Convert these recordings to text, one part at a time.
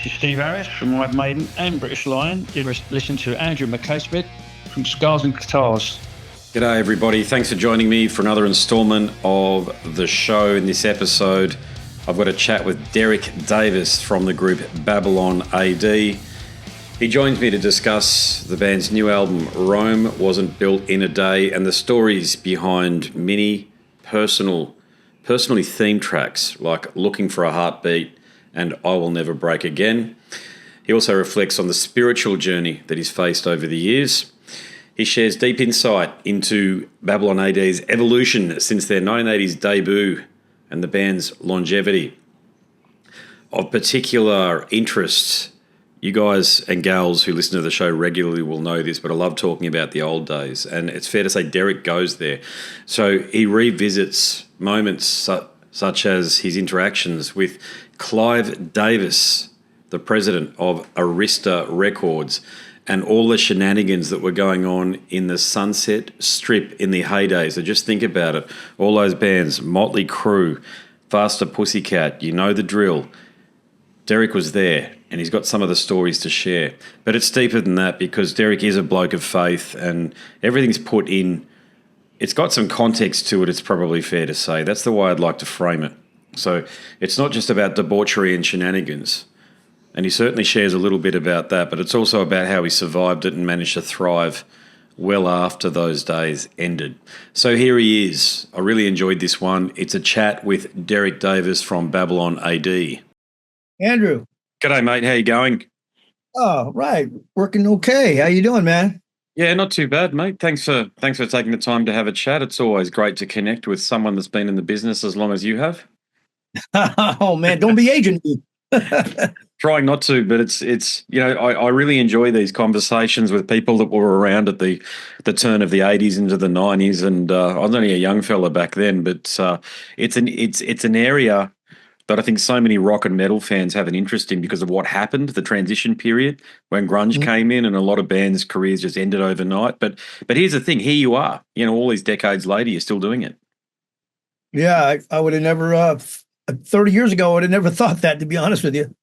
This is Steve Harris from Iron Maiden and British Lion. You're listening to Andrew McCaskett from Scars and Guitars. G'day everybody, thanks for joining me for another instalment of the show. In this episode, I've got a chat with Derek Davis from the group Babylon A.D. He joins me to discuss the band's new album, Rome Wasn't Built in a Day, and the stories behind many personally themed tracks like Looking for a Heartbeat and I Will Never Break Again. He also reflects on the spiritual journey that he's faced over the years. He shares deep insight into Babylon A.D.'s evolution since their 1980s debut and the band's longevity. Of particular interest, you guys and gals who listen to the show regularly will know this, but I love talking about the old days, and it's fair to say Derek goes there. So he revisits moments such as his interactions with Clive Davis, the president of Arista Records, and all the shenanigans that were going on in the Sunset Strip in the heyday. So just think about it. All those bands, Motley Crue, Faster Pussycat, you know the drill. Derek was there, and he's got some of the stories to share. But it's deeper than that because Derek is a bloke of faith, and everything's put in. It's got some context to it, it's probably fair to say. That's the way I'd like to frame it. So it's not just about debauchery and shenanigans. And he certainly shares a little bit about that, but it's also about how he survived it and managed to thrive well after those days ended. So here he is. I really enjoyed this one. It's a chat with Derek Davis from Babylon A.D. Andrew. G'day, mate. How you going? Oh, right. Working okay. How you doing, man? Yeah, not too bad, mate. Thanks for taking the time to have a chat. It's always great to connect with someone that's been in the business as long as you have. Oh, man. Don't be aging me. Trying not to, but it's I really enjoy these conversations with people that were around at the turn of the 80s into the 90s, and I was only a young fella back then, but it's an area that I think so many rock and metal fans have an interest in because of what happened, the transition period when grunge came in, and a lot of bands' careers just ended overnight. But here's the thing: here you are, all these decades later, you're still doing it. Yeah, I would have never 30 years ago, I would have never thought that, to be honest with you.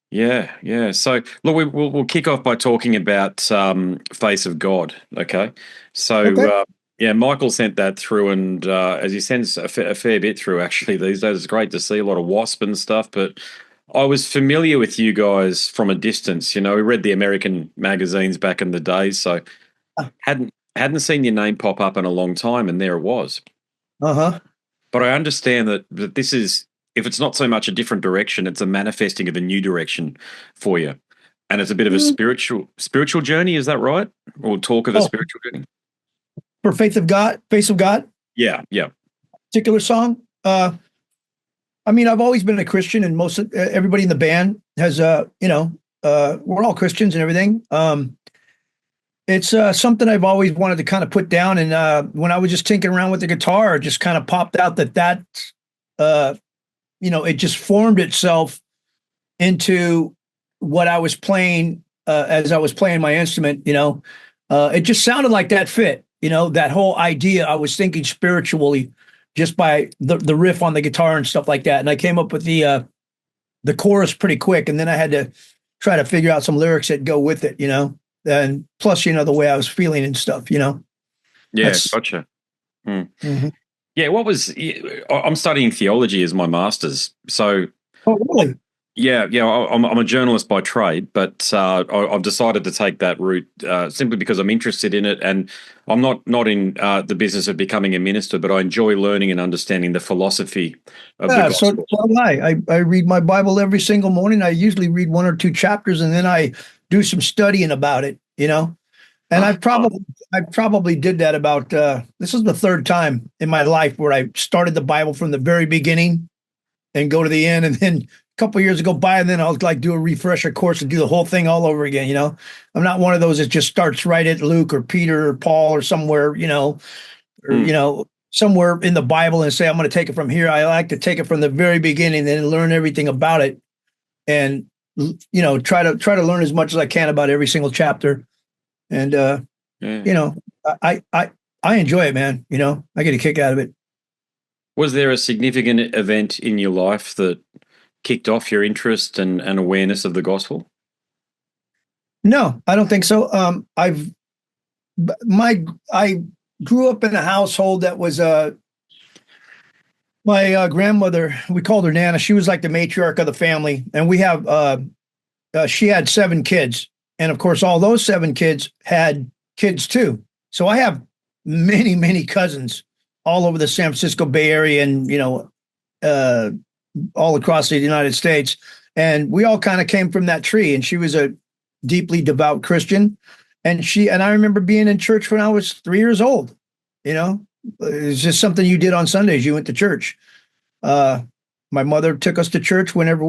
Yeah. So, look, we'll kick off by talking about Face of God, okay? So, Okay. Michael sent that through, and as he sends a fair bit through, actually, these days, it's great to see a lot of Wasp and stuff, but I was familiar with you guys from a distance. We read the American magazines back in the day, so hadn't seen your name pop up in a long time, and there it was. Uh-huh. But I understand that this is, if it's not so much a different direction, it's a manifesting of a new direction for you. And it's a bit of a spiritual journey, is that right? Or talk of a spiritual journey? For Face of God? Yeah. Particular song? I've always been a Christian, and most of everybody in the band has, we're all Christians and everything. It's something I've always wanted to kind of put down. And when I was just tinkering around with the guitar, it just kind of popped out that it just formed itself into what I was playing as I was playing my instrument. It just sounded like that fit. That whole idea. I was thinking spiritually just by the riff on the guitar and stuff like that. And I came up with the chorus pretty quick, and then I had to try to figure out some lyrics that go with it. And plus, the way I was feeling and stuff, Yeah, gotcha. Mm-hmm. Yeah, I'm studying theology as my master's. So, oh, really? Yeah, I'm a journalist by trade, but I've decided to take that route simply because I'm interested in it, and I'm not in the business of becoming a minister, but I enjoy learning and understanding the philosophy of the gospel. So am I. I read my Bible every single morning. I usually read 1 or 2 chapters, and then I do some studying about it. And I probably did that about this is the 3rd time in my life where I started the Bible from the very beginning and go to the end, and then a couple of years go by, and then I'll do a refresher course and do the whole thing all over again. I'm not one of those that just starts right at Luke or Peter or Paul or somewhere, somewhere in the Bible and say, I'm going to take it from here. I like to take it from the very beginning and learn everything about it, and try to learn as much as I can about every single chapter. And I enjoy it, man. I get a kick out of it. Was there a significant event in your life that kicked off your interest and awareness of the gospel? No, I don't think so. I grew up in a household that was my grandmother. We called her Nana. She was like the matriarch of the family, and she had 7 kids, and of course, all those 7 kids had kids too. So I have many, many cousins all over the San Francisco Bay Area, and all across the United States. And we all kind of came from that tree. And she was a deeply devout Christian. And I remember being in church when I was 3 years old. It's just something you did on Sundays. You went to church. My mother took us to church whenever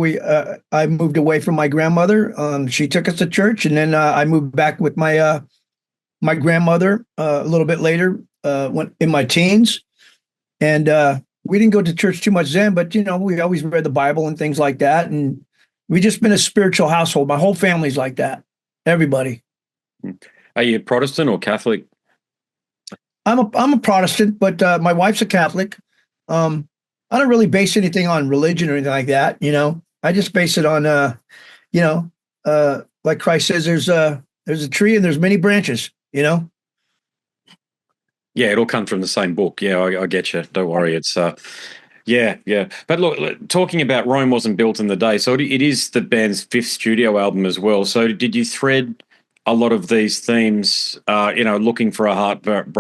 I moved away from my grandmother. She took us to church, and then I moved back with my grandmother a little bit later, when in my teens. And we didn't go to church too much then, but we always read the Bible and things like that. And we just been a spiritual household. My whole family's like that. Everybody. Are you Protestant or Catholic? I'm a Protestant, but my wife's a Catholic. I don't really base anything on religion or anything like that. I just base it on, like Christ says, there's a tree and there's many branches. Yeah, it all comes from the same book. Yeah, I get you. Don't worry. It's yeah. But look, talking about Rome Wasn't Built in the Day, so it is the band's 5th studio album as well. So did you thread a lot of these themes? Looking for a heartbeat,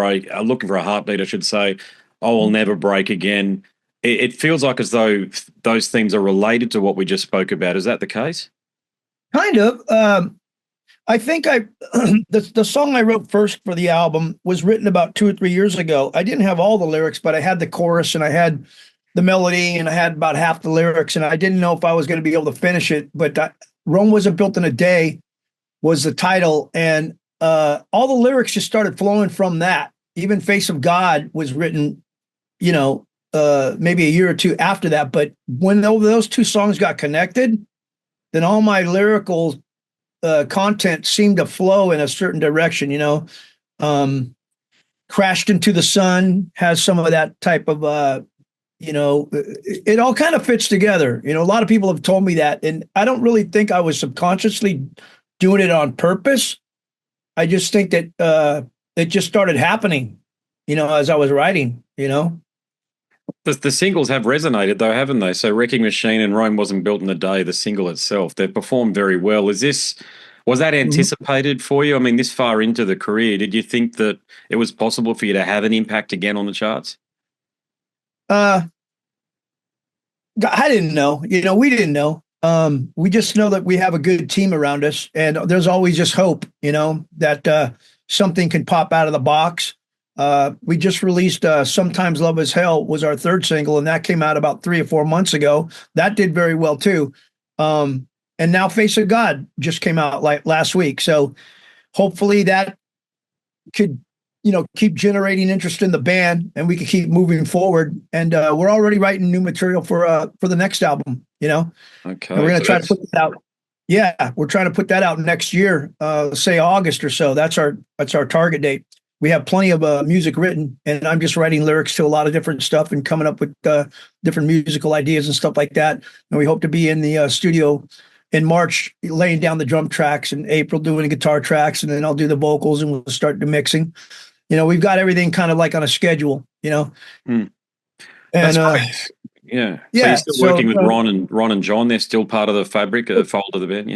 I should say. Oh, I'll never break again. It feels like as though those themes are related to what we just spoke about. Is that the case? Kind of. I think the song I wrote first for the album was written about 2 or 3 years ago. I didn't have all the lyrics, but I had the chorus and I had the melody and I had about half the lyrics, and I didn't know if I was going to be able to finish it. But Rome Wasn't Built in a Day was the title, and all the lyrics just started flowing from that. Even Face of God was written, maybe a year or two after that. But when those 2 songs got connected, then all my lyrical content seemed to flow in a certain direction. Crashed Into the Sun has some of that type of, it all kind of fits together. A lot of people have told me that, and I don't really think I was subconsciously doing it on purpose. I just think that it just started happening, as I was writing. The singles have resonated, though, haven't they? So Wrecking Machine and Rome Wasn't Built in a Day, the single itself, they've performed very well. Was that anticipated for you? I mean, this far into the career, did you think that it was possible for you to have an impact again on the charts? I didn't know. We didn't know. We just know that we have a good team around us, and there's always just hope, that something can pop out of the box. We just released Sometimes Love Is Hell was our 3rd single, and that came out about 3 or 4 months ago. That did very well too. And now Face of God just came out like last week. So hopefully that could, keep generating interest in the band, and we can keep moving forward. And we're already writing new material for the next album, Okay. And we're going to try to put that out. Yeah, we're trying to put that out next year, say August or so. That's our target date. We have plenty of music written, and I'm just writing lyrics to a lot of different stuff and coming up with different musical ideas and stuff like that. And we hope to be in the studio in March, laying down the drum tracks, in April doing the guitar tracks, and then I'll do the vocals, and we'll start the mixing. We've got everything kind of like on a schedule, Mm. And that's great. Yeah. So you're still working with Ron and John. They're still part of the fabric, fold of the band.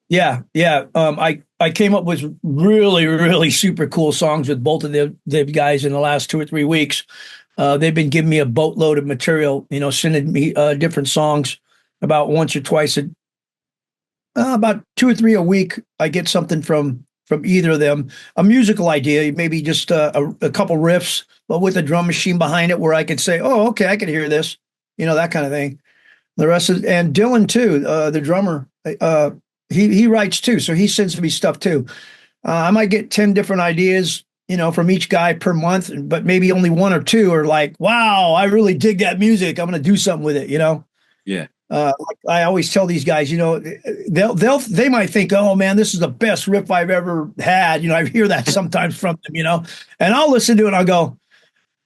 Yeah. Yeah. I came up with really, really super cool songs with both of the guys in the last 2 or 3 weeks. They've been giving me a boatload of material, sending me different songs about once or twice, about 2 or 3 a week. I get something from either of them, a musical idea, maybe just a couple riffs, but with a drum machine behind it where I could say, oh, okay, I can hear this, that kind of thing. The rest is, and Dylan too, the drummer, he writes too. So he sends me stuff too. I might get 10 different ideas, from each guy per month, but maybe only 1 or 2 are like, wow, I really dig that music. I'm going to do something with it, Yeah. Like I always tell these guys, they might think, oh man, this is the best riff I've ever had. I hear that sometimes from them, and I'll listen to it and I'll go,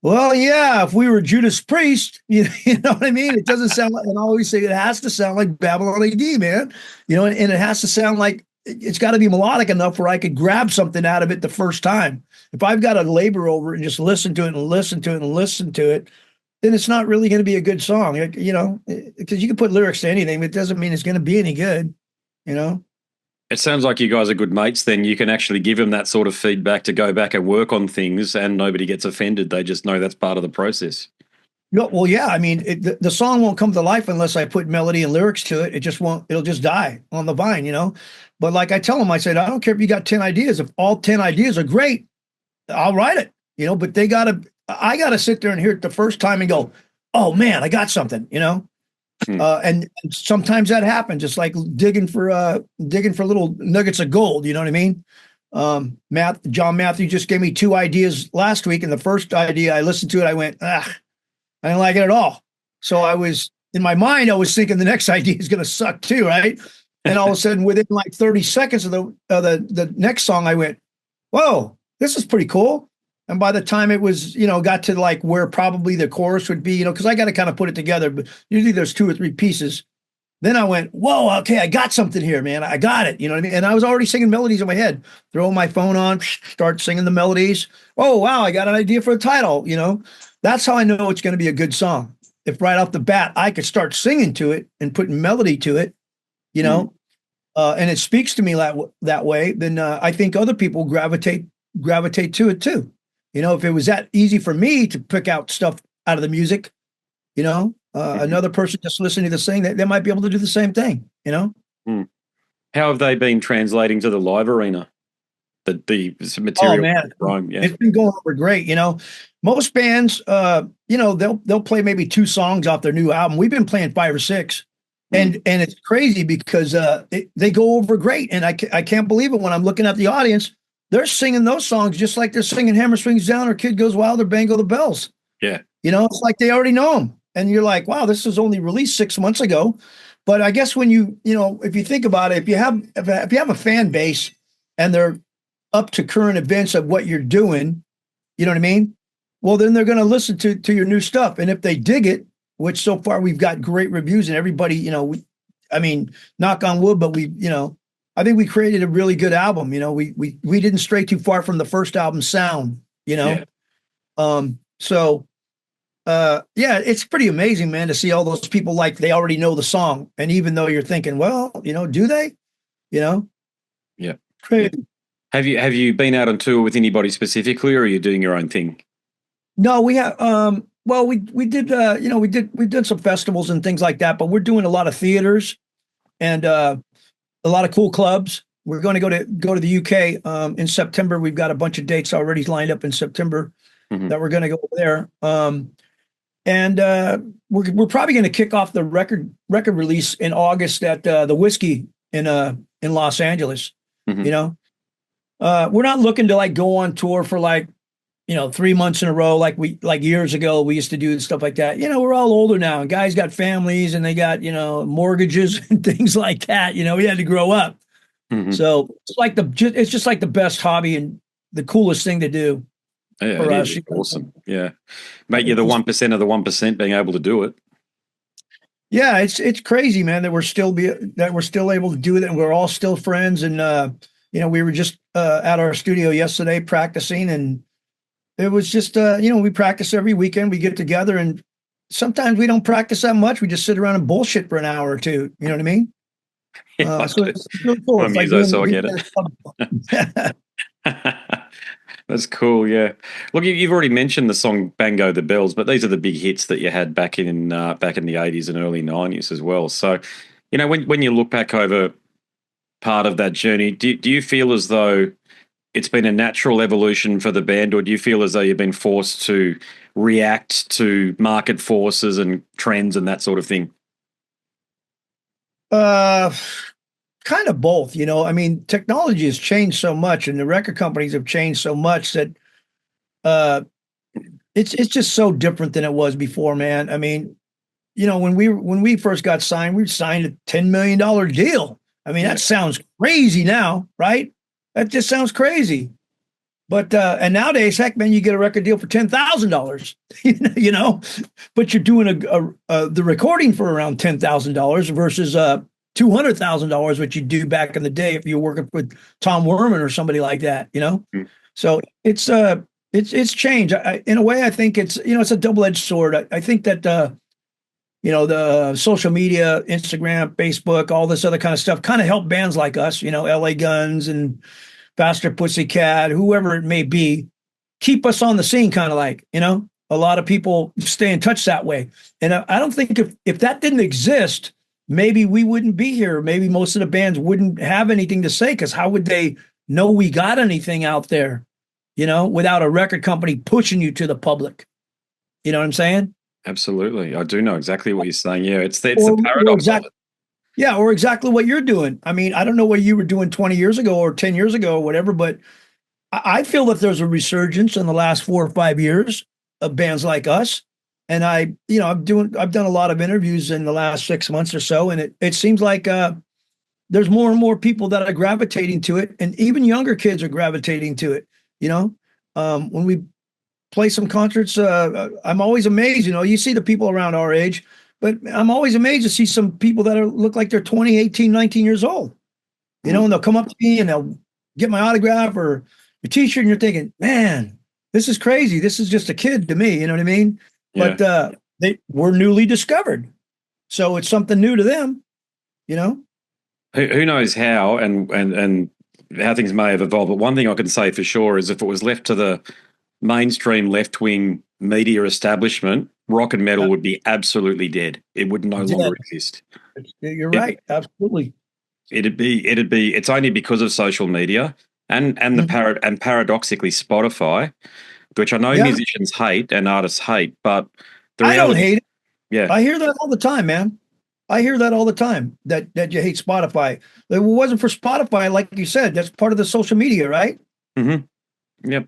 Well, yeah, if we were Judas Priest, you know what I mean? It doesn't sound like, and I always say it has to sound like Babylon A.D., man. And it has to sound like it's got to be melodic enough where I could grab something out of it the first time. If I've got to labor over it and just listen to it and listen to it and listen to it, then it's not really going to be a good song, because you can put lyrics to anything, but it doesn't mean it's going to be any good, you know? It sounds like you guys are good mates then. You can actually give them that sort of feedback to go back and work on things and nobody gets offended. They just know that's part of the process. No, well, yeah. I mean, the song won't come to life unless I put melody and lyrics to it. It just won't. It'll just die on the vine, But like I tell them, I said, I don't care if you got 10 ideas. If all 10 ideas are great, I'll write it, But I gotta sit there and hear it the first time and go, oh man, I got something, And sometimes that happens. It's like digging for little nuggets of gold. You know what I mean? John Matthew just gave me 2 ideas last week, and the first idea I listened to it, I went, I didn't like it at all. So in my mind, I was thinking the next idea is going to suck too, right? And all of a sudden, within like 30 seconds of the next song, I went, whoa, this is pretty cool. And by the time it was, got to like where probably the chorus would be, because I got to kind of put it together, but usually there's 2 or 3 pieces. Then I went, whoa, okay, I got something here, man. I got it. You know what I mean? And I was already singing melodies in my head, throw my phone on, start singing the melodies. Oh, wow, I got an idea for a title, That's how I know it's going to be a good song. If right off the bat, I could start singing to it and putting melody to it, and it speaks to me that way, then I think other people gravitate to it too. If it was that easy for me to pick out stuff out of the music, another person just listening to this thing, they might be able to do the same thing, Mm. How have they been translating to the live arena? The material. Oh man, rhyme, yeah. It's been going over great. Most bands, they'll play maybe 2 songs off their new album. We've been playing 5 or 6, and it's crazy because they go over great, and I can't believe it when I'm looking at the audience. They're singing those songs just like they're singing Hammer Swings Down or Kid Goes Wild or Bango the Bells. Yeah, it's like they already know them, and you're like, wow, this was only released 6 months ago. But I guess when if you think about it, if you have a fan base and they're up to current events of what you're doing, you know what I mean? Well, then they're going to listen to your new stuff. And if they dig it, which so far we've got great reviews and everybody, knock on wood, but I think we created a really good album. We didn't stray too far from the first album's sound, Yeah. It's pretty amazing, man, to see all those people like they already know the song. And even though you're thinking, well, do they? Yeah. Crazy. Have you been out on tour with anybody specifically, or are you doing your own thing? No, we have. Well, we did. We did some festivals and things like that, but we're doing a lot of theaters and a lot of cool clubs. We're going to go to the UK in September. We've got a bunch of dates already lined up in September that we're going to go there. And we're probably going to kick off the record release in August at the Whiskey in Los Angeles. We're not looking to like go on tour for like 3 months in a row like years ago we used to do and stuff like that. We're all older now, and guys got families and they got mortgages and things like that. We had to grow up. So it's just like the best hobby and the coolest thing to do. Yeah, for us. Awesome. Yeah, mate, you're the 1% of the 1% being able to do it. Yeah, it's crazy, man, that we're still able to do it, and we're all still friends. And we were just at our studio yesterday practicing, and it was just we practice every weekend. We get together, and sometimes we don't practice that much. We just sit around and bullshit for an hour or 2. You know what I mean? Yeah, so it's really cool. I'm like so I get it. That's cool. Yeah. Look, you've already mentioned the song "Bango the Bells," but these are the big hits that you had back in the 80s and early 90s as well. So, when you look back over part of that journey, do you feel as though it's been a natural evolution for the band, or do you feel as though you've been forced to react to market forces and trends and that sort of thing? Kind of both, technology has changed so much, and the record companies have changed so much that it's just so different than it was before, man. When we first got signed, we signed a $10 million deal. That sounds crazy now, right? That just sounds crazy. But and nowadays, heck, man, you get a record deal for $10,000. You know, but you're doing the recording for around $10,000 versus $200,000, which you do back in the day if you're working with Tom Werman or somebody like that. You know, so it's changed. In a way, I think it's a double-edged sword. I think that the social media, Instagram, Facebook, all this other kind of stuff kind of help bands like us, LA Guns and Faster Pussycat, whoever it may be, keep us on the scene, kind of like, a lot of people stay in touch that way. And I don't think if that didn't exist, maybe we wouldn't be here. Maybe most of the bands wouldn't have anything to say, because how would they know we got anything out there, without a record company pushing you to the public? You know what I'm saying? Absolutely. I do know exactly what you're saying. Yeah, it's the paradox of it. Yeah, or exactly what you're doing. I mean, I don't know what you were doing 20 years ago or 10 years ago or whatever, but I feel that there's a resurgence in the last 4 or 5 years of bands like us. And I've done a lot of interviews in the last 6 months or so, and it seems like there's more and more people that are gravitating to it, and even younger kids are gravitating to it. When we play some concerts, I'm always amazed. You see the people around our age, but I'm always amazed to see some people that look like they're 20, 18, 19 years old, and they'll come up to me and they'll get my autograph or a t-shirt, and you're thinking, man, this is crazy. This is just a kid to me. You know what I mean? Yeah. But they were newly discovered. So it's something new to them, Who knows how and how things may have evolved. But one thing I can say for sure is if it was left to the mainstream left-wing media establishment, rock and metal would be absolutely dead. It would no longer exist. You're right. Absolutely. It'd be. It's only because of social media and paradoxically Spotify, which I know musicians hate and artists hate, but I don't hate it. Yeah, I hear that all the time, man. I hear that all the time. That you hate Spotify. If it wasn't for Spotify, like you said, that's part of the social media, right? Mm-hmm. Yep.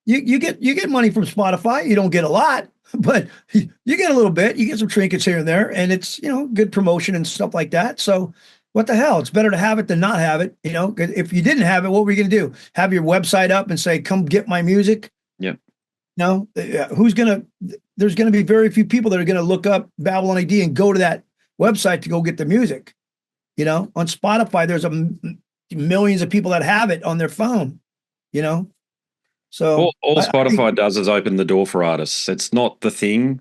You get money from Spotify. You don't get a lot, but you get a little bit. You get some trinkets here and there, and it's good promotion and stuff like that. So what the hell? It's better to have it than not have it. If you didn't have it, what were you going to do? Have your website up and say, "Come get my music"? Yep. No, there's going to be very few people that are going to look up Babylon A.D. and go to that website to go get the music. On Spotify, there's millions of people that have it on their phone. So all Spotify does is open the door for artists. It's not the thing,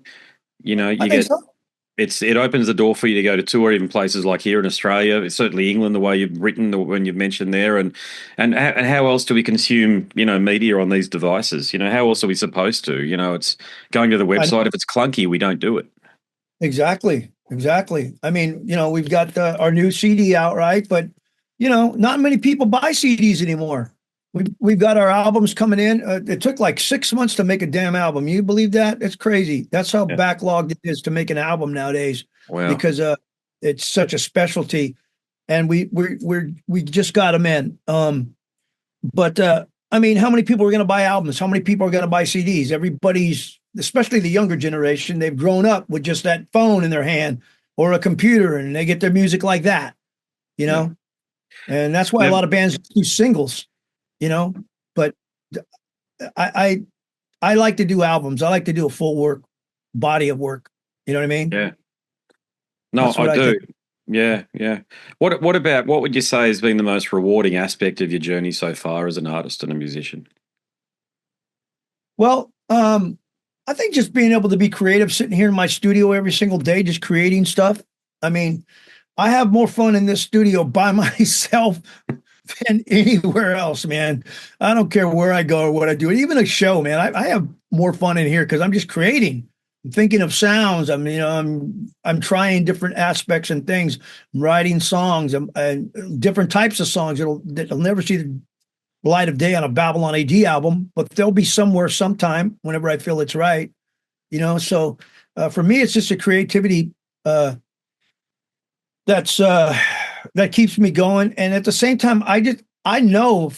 it opens the door for you to go to tour, even places like here in Australia, certainly England, the way you've written, when you've mentioned there, and how else do we consume, media on these devices? How else are we supposed to? It's going to the website. If it's clunky, we don't do it. Exactly. I mean, we've got our new CD out, right? But not many people buy CDs anymore. We've got our albums coming in. It took like 6 months to make a damn album. You believe that? It's crazy. That's how backlogged it is to make an album nowadays. Wow. Because it's such a specialty, and we just got them in. But I mean, how many people are going to buy albums? How many people are going to buy CDs? Everybody's, especially the younger generation, they've grown up with just that phone in their hand or a computer, and they get their music like that. And that's why a lot of bands do singles. But I like to do albums. I like to do a full body of work. You know what I mean? Yeah. No, I do. Yeah. What would you say has been the most rewarding aspect of your journey so far as an artist and a musician? Well, I think just being able to be creative, sitting here in my studio every single day, just creating stuff. I mean, I have more fun in this studio by myself than anywhere else, man. I don't care where I go or what I do. Even a show, man. I have more fun in here because I'm just creating. I'm thinking of sounds. I'm trying different aspects and things. I'm writing songs and different types of songs that'll never see the light of day on a Babylon A.D. album, but they'll be somewhere sometime whenever I feel it's right. So for me, it's just a creativity that keeps me going. And at the same time, I know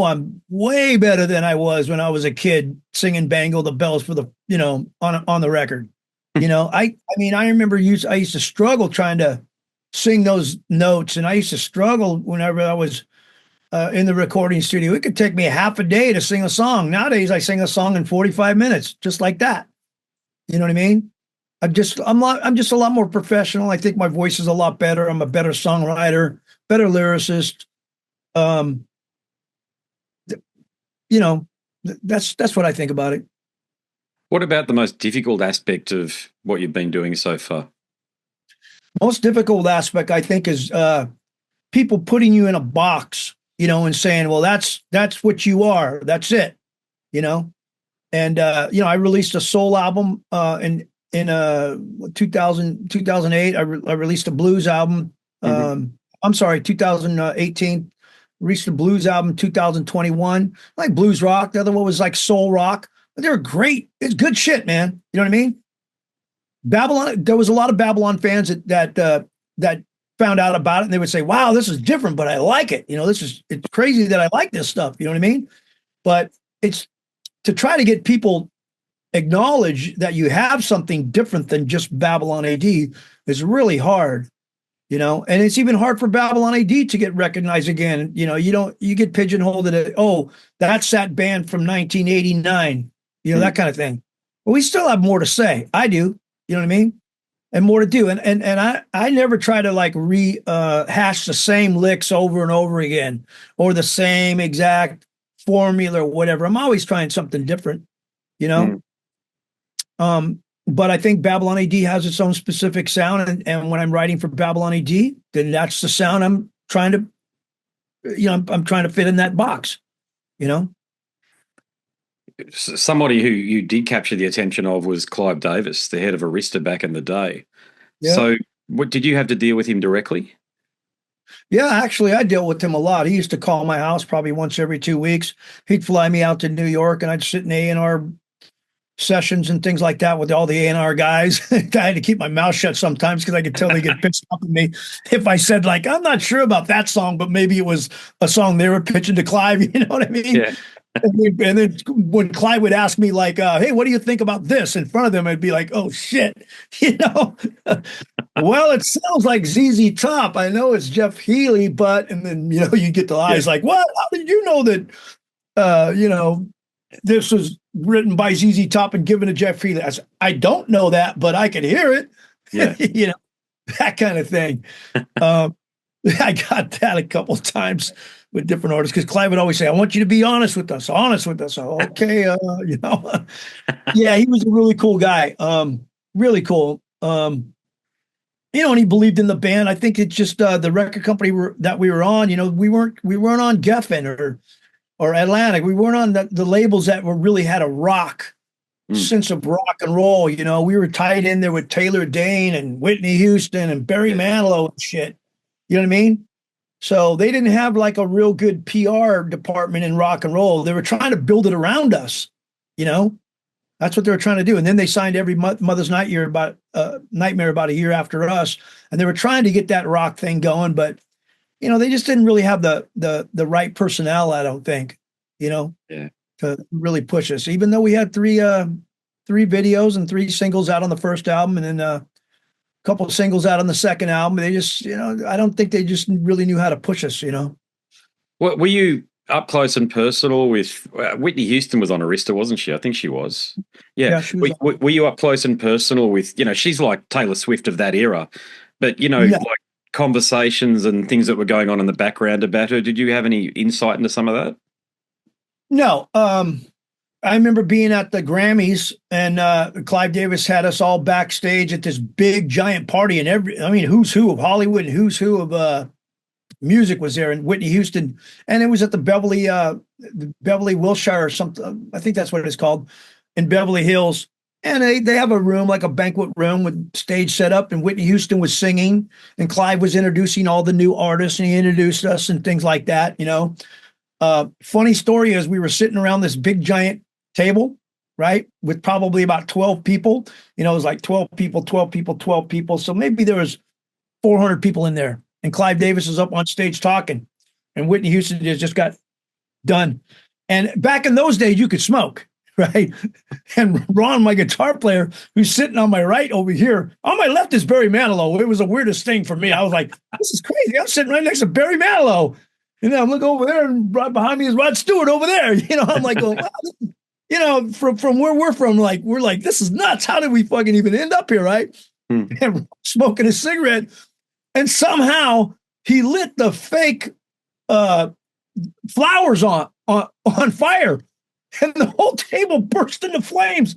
I'm way better than I was when I was a kid singing Bangle the Bells for the, on the record. I remember I used to struggle trying to sing those notes, and I used to struggle whenever I was in the recording studio. It could take me half a day to sing a song. Nowadays, I sing a song in 45 minutes, just like that. You know what I mean? I'm just a lot more professional. I think my voice is a lot better. I'm a better songwriter, better lyricist. That's what I think about it. What about the most difficult aspect of what you've been doing so far? Most difficult aspect, I think, is people putting you in a box, and saying, well, that's what you are. That's it, And, I released a soul album in 2008. I released a blues album. I'm sorry, 2018. Released a blues album 2021. Like blues rock. The other one was like soul rock. But they were great. It's good shit, man. You know what I mean? Babylon. There was a lot of Babylon fans that found out about it, and they would say, "Wow, this is different, but I like it." It's crazy that I like this stuff. You know what I mean? But it's to try to get people acknowledge that you have something different than just Babylon A.D. is really hard. And it's even hard for Babylon A.D. to get recognized again. You get pigeonholed at, oh, that's that band from 1989, that kind of thing. But we still have more to say. I do, you know what I mean? And more to do. And I never try to like hash the same licks over and over again, or the same exact formula or whatever. I'm always trying something different, But I think Babylon A.D. has its own specific sound, and when I'm writing for Babylon A.D., then that's the sound I'm trying to, I'm trying to fit in that box, Somebody who you did capture the attention of was Clive Davis, the head of Arista back in the day. Yeah. So, did you have to deal with him directly? Yeah, actually, I dealt with him a lot. He used to call my house probably once every 2 weeks. He'd fly me out to New York, and I'd sit in A&R sessions and things like that with all the A&R guys. I had to keep my mouth shut sometimes because I could tell they get pissed off at me if I said, like, I'm not sure about that song, but maybe it was a song they were pitching to Clive. You know what I mean? Yeah. And then when Clive would ask me, like, hey, what do you think about this? In front of them, I'd be like, oh, shit. Well, it sounds like ZZ Top. I know it's Jeff Healey, but, and then, you get the eyes like, what? How did you know that, this was written by ZZ Top and given to Jeff Healey? I don't know that, but I can hear it. Yeah. That kind of thing. I got that a couple of times with different artists because Clive would always say, I want you to be honest with us. Okay. Yeah, he was a really cool guy. Really cool. And he believed in the band. I think it's just the record company that we were on, we weren't on Geffen or Atlantic. We weren't on the labels that really had a rock sense of rock and roll. We were tied in there with Taylor Dane and Whitney Houston and Barry Manilow and shit. You know what I mean? So they didn't have like a real good PR department in rock and roll. They were trying to build it around us. That's what they were trying to do. And then they signed Every Mother's Nightmare about a year after us. And they were trying to get that rock thing going, but they just didn't really have the right personnel, I don't think, to really push us. Even though we had three videos and 3 singles out on the first album, and then a couple of singles out on the second album, they just, I don't think they just really knew how to push us, Well, were you up close and personal with Whitney Houston was on Arista, wasn't she? I think she was. Yeah. She was were you up close and personal with, she's like Taylor Swift of that era, but, like conversations and things that were going on in the background about her. Did you have any insight into some of that? No. I remember being at the Grammys, and Clive Davis had us all backstage at this big giant party, and who's who of Hollywood and who's who of music was there, and Whitney Houston, and it was at the Beverly Wilshire or something. I think that's what it's called, in Beverly Hills. And they have a room, like a banquet room with stage set up, and Whitney Houston was singing, and Clive was introducing all the new artists, and he introduced us and things like that. Funny story is we were sitting around this big giant table, right, with probably about 12 people. It was like 12 people, 12 people, 12 people. So maybe there was 400 people in there. And Clive Davis is up on stage talking, and Whitney Houston just got done. And back in those days, you could smoke, right? And Ron, my guitar player, who's sitting on my right over here, on my left is Barry Manilow. It was the weirdest thing for me. I was like, this is crazy. I'm sitting right next to Barry Manilow. And then I'm looking over there, and right behind me is Rod Stewart over there. I'm like, going, wow, from where we're from, like, we're like, this is nuts. How did we fucking even end up here, right? And smoking a cigarette. And somehow he lit the fake flowers on fire. And the whole table burst into flames.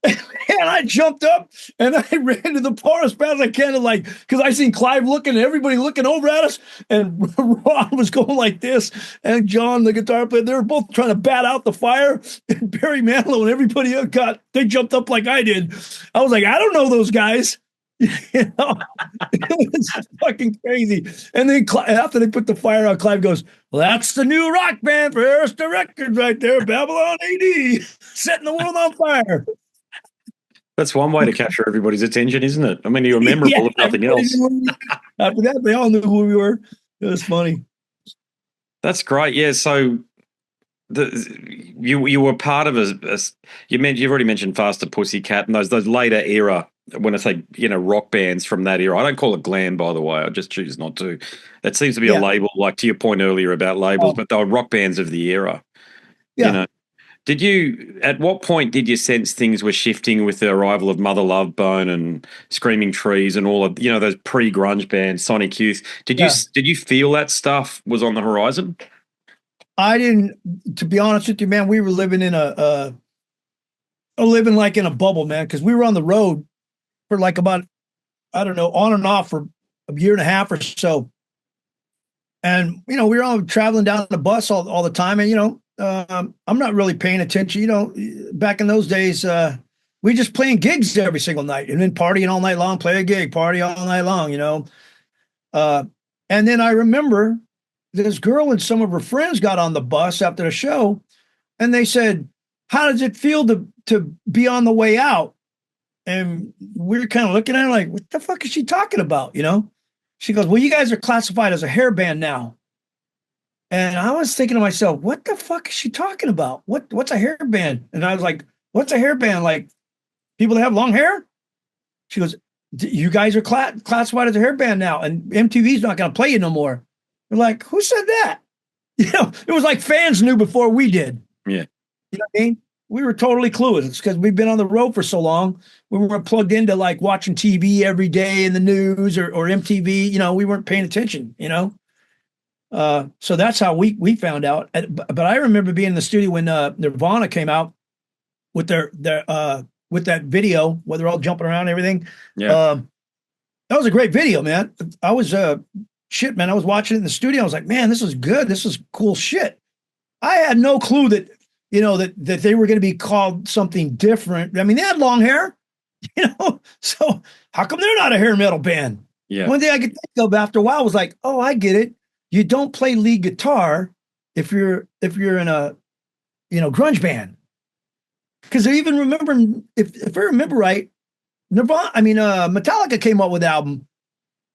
And I jumped up and I ran to the bar as fast as I can, because I seen Clive looking and everybody looking over at us, and Ron was going like this, and John, the guitar player, they were both trying to bat out the fire, and Barry Manilow and everybody else they jumped up like I did. I was like, I don't know those guys. It was fucking crazy. And then after they put the fire out, Clive goes, well, that's the new rock band for Arista Records right there, Babylon A.D., setting the world on fire. That's one way to capture everybody's attention, isn't it? I mean, you were memorable if nothing else. After that, they all knew who we were. It was funny. That's great. Yeah. So you were part of you've already mentioned Faster Pussycat and those later era. When I say rock bands from that era, I don't call it glam, by the way. I just choose not to. That seems to be a label, like to your point earlier about labels, but they were rock bands of the era. Yeah. At what point did you sense things were shifting with the arrival of Mother Love Bone and Screaming Trees and all of, those pre-grunge bands, Sonic Youth? Did you feel that stuff was on the horizon? I didn't, to be honest with you, man. We were living in living like in a bubble, man, because we were on the road for like about, I don't know, on and off for a year and a half or so. And, we were all traveling down the bus all the time. And, I'm not really paying attention. Back in those days, we just playing gigs every single night and then partying all night long, play a gig, party all night long, and then I remember this girl and some of her friends got on the bus after the show and they said, how does it feel to be on the way out? And we were kind of looking at her like, what the fuck is she talking about? She goes, well, you guys are classified as a hair band now. And I was thinking to myself, what the fuck is she talking about? What's a hair band? And I was like, what's a hair band? Like people that have long hair? She goes, you guys are classified as a hair band now, and MTV's not going to play you no more. We're like, who said that? It was like fans knew before we did. Yeah. You know what I mean? We were totally clueless. It's because we've been on the road for so long. We weren't plugged into like watching TV every day in the news or MTV. We weren't paying attention, So that's how we found out. But I remember being in the studio when Nirvana came out with their with that video where they're all jumping around and everything. Yeah. That was a great video, man. I was shit, man. I was watching it in the studio. I was like, man, this is good. This is cool shit. I had no clue that that they were going to be called something different. I mean, they had long hair, so how come they're not a hair metal band? Yeah. One thing I could think of after a while was like, oh, I get it. You don't play lead guitar if you're in a grunge band. Because I even remember, if I remember right, Metallica came up with an album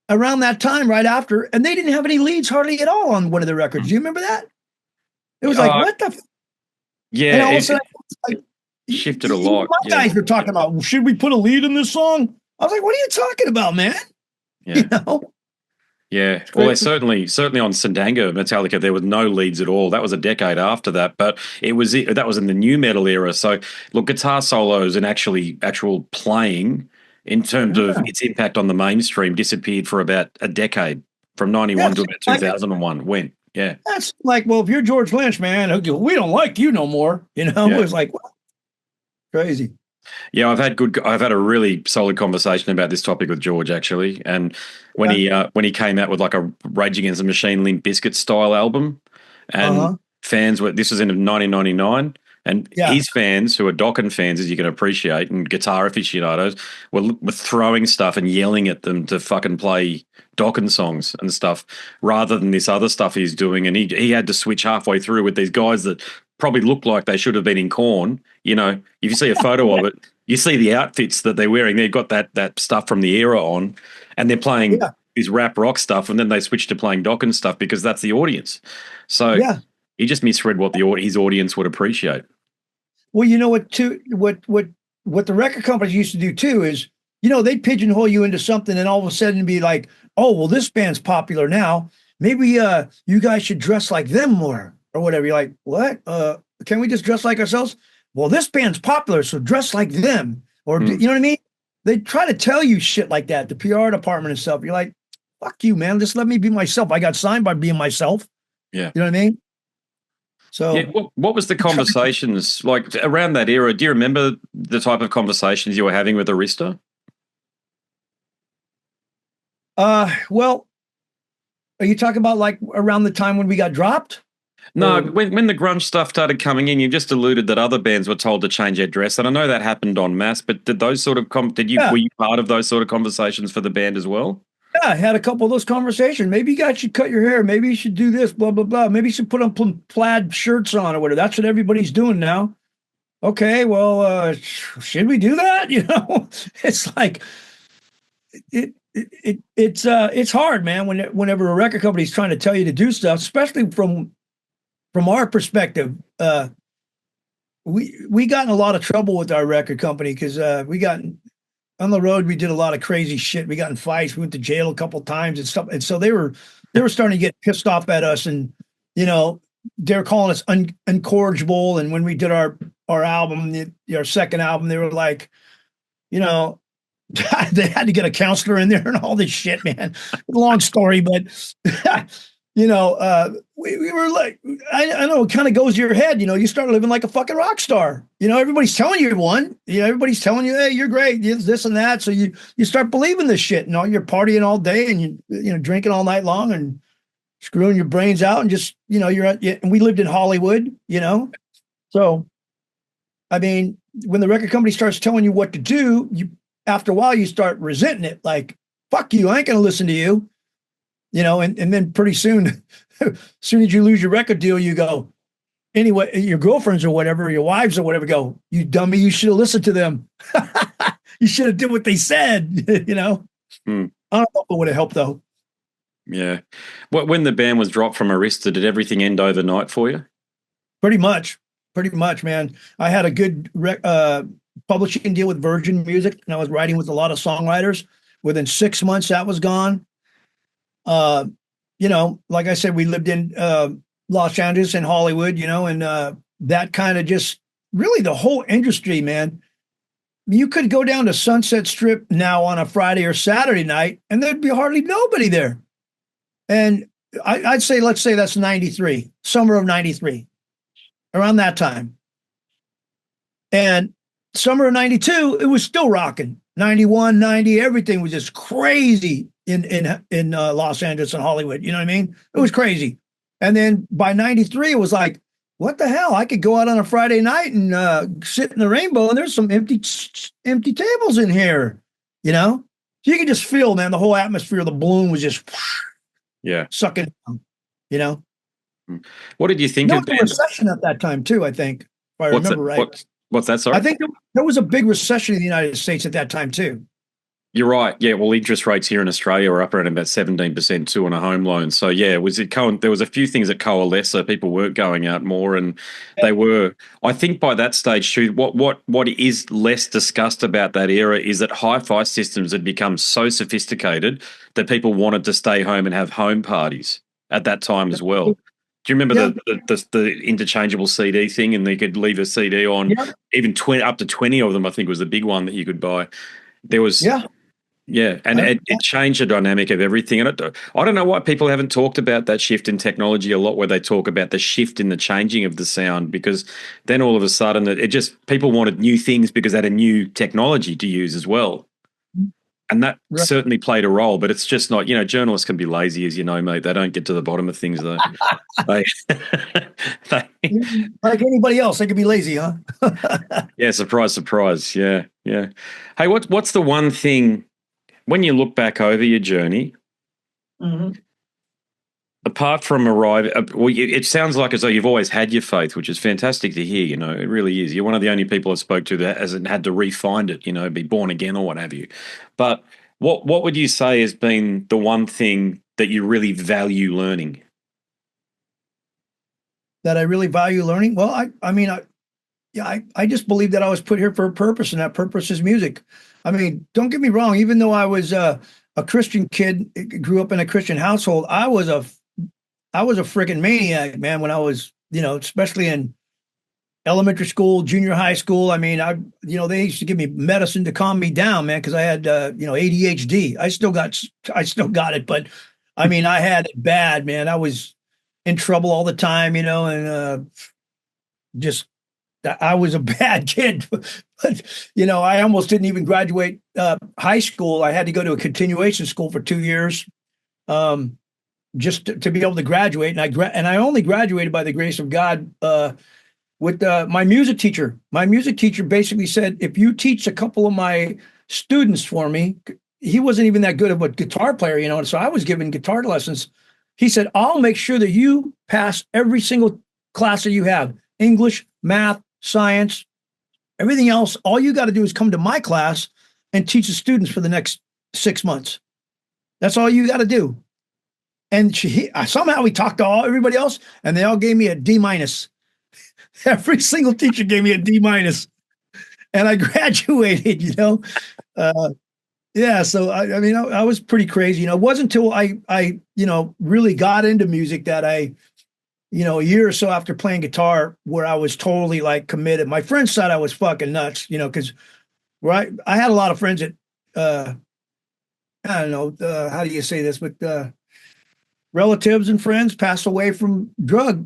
around that time, right after, and they didn't have any leads hardly at all on one of the records. Do you remember that? It was like, what the? Yeah, and all of a sudden, like, shifted a lot. My guys were talking about, should we put a lead in this song? I was like, what are you talking about, man? Yeah. Yeah, well, certainly on Sandanga, Metallica, there was no leads at all. That was a decade after that, but that was in the new metal era. So, look, guitar solos and actual playing, in terms of its impact on the mainstream, disappeared for about a decade, from 91 to about 2001. When? Yeah, that's like, well, if you're George Lynch, man, we don't like you no more. It was like, what? Crazy. Yeah, I've had a really solid conversation about this topic with George, actually. And when he came out with like a Rage Against the Machine Limp Bizkit style album, and fans this was in 1999, and his fans, who are Dokken fans, as you can appreciate, and guitar aficionados, were throwing stuff and yelling at them to fucking play Dokken songs and stuff rather than this other stuff he's doing. And he had to switch halfway through with these guys that probably look like they should have been in Korn. If you see a photo of it, you see the outfits that they're wearing. They've got that stuff from the era on, and they're playing this rap rock stuff, and then they switch to playing Dokken stuff because that's the audience. So he just misread what his audience would appreciate. Well, you know what? Too, what the record companies used to do too is, they'd pigeonhole you into something, and all of a sudden be like, oh, well, this band's popular now. maybe you guys should dress like them more or whatever. You're like, what? Can we just dress like ourselves? Well, this band's popular, so dress like them. Or you know what I mean? They try to tell you shit like that, the PR department and stuff. You're like, fuck you, man. Just let me be myself. I got signed by being myself. Yeah. You know what I mean? So yeah, what was the conversations like around that era? Do you remember the type of conversations you were having with Arista? well, are you talking about like around the time when we got dropped? No, when the grunge stuff started coming in, you just alluded that other bands were told to change their dress, and I know that happened en masse. But did those sort of were you part of those sort of conversations for the band as well? Yeah, I had a couple of those conversations. Maybe you guys should cut your hair. Maybe you should do this, blah, blah, blah. Maybe you should put on plaid shirts on or whatever. That's what everybody's doing now. Okay, well, should we do that? You know, it's like it's hard, man. Whenever a record company's trying to tell you to do stuff, especially from our perspective, we got in a lot of trouble with our record company because we got on the road. We did a lot of crazy shit. We got in fights. We went to jail a couple of times and stuff. And so they were starting to get pissed off at us, and you know, they're calling us incorrigible. And when we did our album, our second album, they were like, you know, they had to get a counselor in there and all this shit, man. Long story, but you know, we were like, I know it kind of goes to your head. You know, you start living like a fucking rock star. You know, everybody's telling you one. You know, everybody's telling you, hey, you're great, this and that. So you start believing this shit. You know, you're partying all day and you know drinking all night long and screwing your brains out and just you know and we lived in Hollywood. You know, so I mean, when the record company starts telling you what to do, after a while you start resenting it. Like, fuck you, I ain't gonna listen to you. You know, and then pretty soon, as soon as you lose your record deal, you go, anyway, your girlfriends or whatever, your wives or whatever go, you dummy, you should have listened to them. You should have did what they said, you know? I don't know if it would have helped though. Yeah. When the band was dropped from Arista, did everything end overnight for you? Pretty much, man. I had a good publishing deal with Virgin Music, and I was writing with a lot of songwriters. Within 6 months, that was gone. You know, like I said, we lived in Los Angeles and Hollywood, you know, and that kind of just really the whole industry, man. You could go down to Sunset Strip now on a Friday or Saturday night, and there'd be hardly nobody there. And I'd say, let's say that's 93, summer of 93, around that time. And summer of 92, it was still rocking. 91, 90, everything was just crazy in Los Angeles and Hollywood. You know what I mean? It was crazy. And then by 93, it was like, what the hell? I could go out on a Friday night and sit in the Rainbow, and there's some empty tables in here, you know? So you can just feel, man, the whole atmosphere of the balloon was just sucking down, you know? What did you think of the recession at that time, too, I think, if I remember right. What's that, sorry? I think there was a big recession in the United States at that time, too. You're right. Yeah, well, interest rates here in Australia were up around about 17% too on a home loan. So yeah, there was a few things that coalesced. So people weren't going out more, and they were. I think by that stage too, what is less discussed about that era is that hi-fi systems had become so sophisticated that people wanted to stay home and have home parties at that time as well. Do you remember the interchangeable CD thing, and they could leave a CD on? Even up to 20 of them, I think, was the big one that you could buy. There was and it changed the dynamic of everything. And I don't know why people haven't talked about that shift in technology a lot, where they talk about the shift in the changing of the sound, because then all of a sudden it just people wanted new things because they had a new technology to use as well. And that certainly played a role, but it's just not, journalists can be lazy, as you know, mate. They don't get to the bottom of things, though. Like anybody else, they can be lazy, huh? Yeah, surprise. Yeah. Hey, what's the one thing, when you look back over your journey, apart from arriving, it sounds like as though you've always had your faith, which is fantastic to hear, it really is. You're one of the only people I spoke to that hasn't had to re-find it, be born again or what have you. But what would you say has been the one thing that you really value learning? That I really value learning? Well, I just believe that I was put here for a purpose, and that purpose is music. I mean, don't get me wrong. Even though I was a Christian kid, grew up in a Christian household, I was a I was a freaking maniac, man, when I was, especially in elementary school, junior high school. I mean, they used to give me medicine to calm me down, man, because I had, ADHD. I still got it, but I mean, I had it bad, man. I was in trouble all the time, and just I was a bad kid. But I almost didn't even graduate high school. I had to go to a continuation school for 2 years, just to be able to graduate. And I only graduated by the grace of God. With my music teacher. My music teacher basically said, if you teach a couple of my students for me, he wasn't even that good of a guitar player, and so I was giving guitar lessons. He said, I'll make sure that you pass every single class that you have, English, math, science, everything else. All you got to do is come to my class and teach the students for the next 6 months. That's all you got to do. And somehow he talked to everybody else, and they all gave me a D-. Every single teacher gave me a D-, and I graduated, yeah. So I mean, I was pretty crazy. It wasn't until I really got into music that I, a year or so after playing guitar, where I was totally like committed. My friends thought I was fucking nuts, because I had a lot of friends that, I don't know, how do you say this, but relatives and friends passed away from drug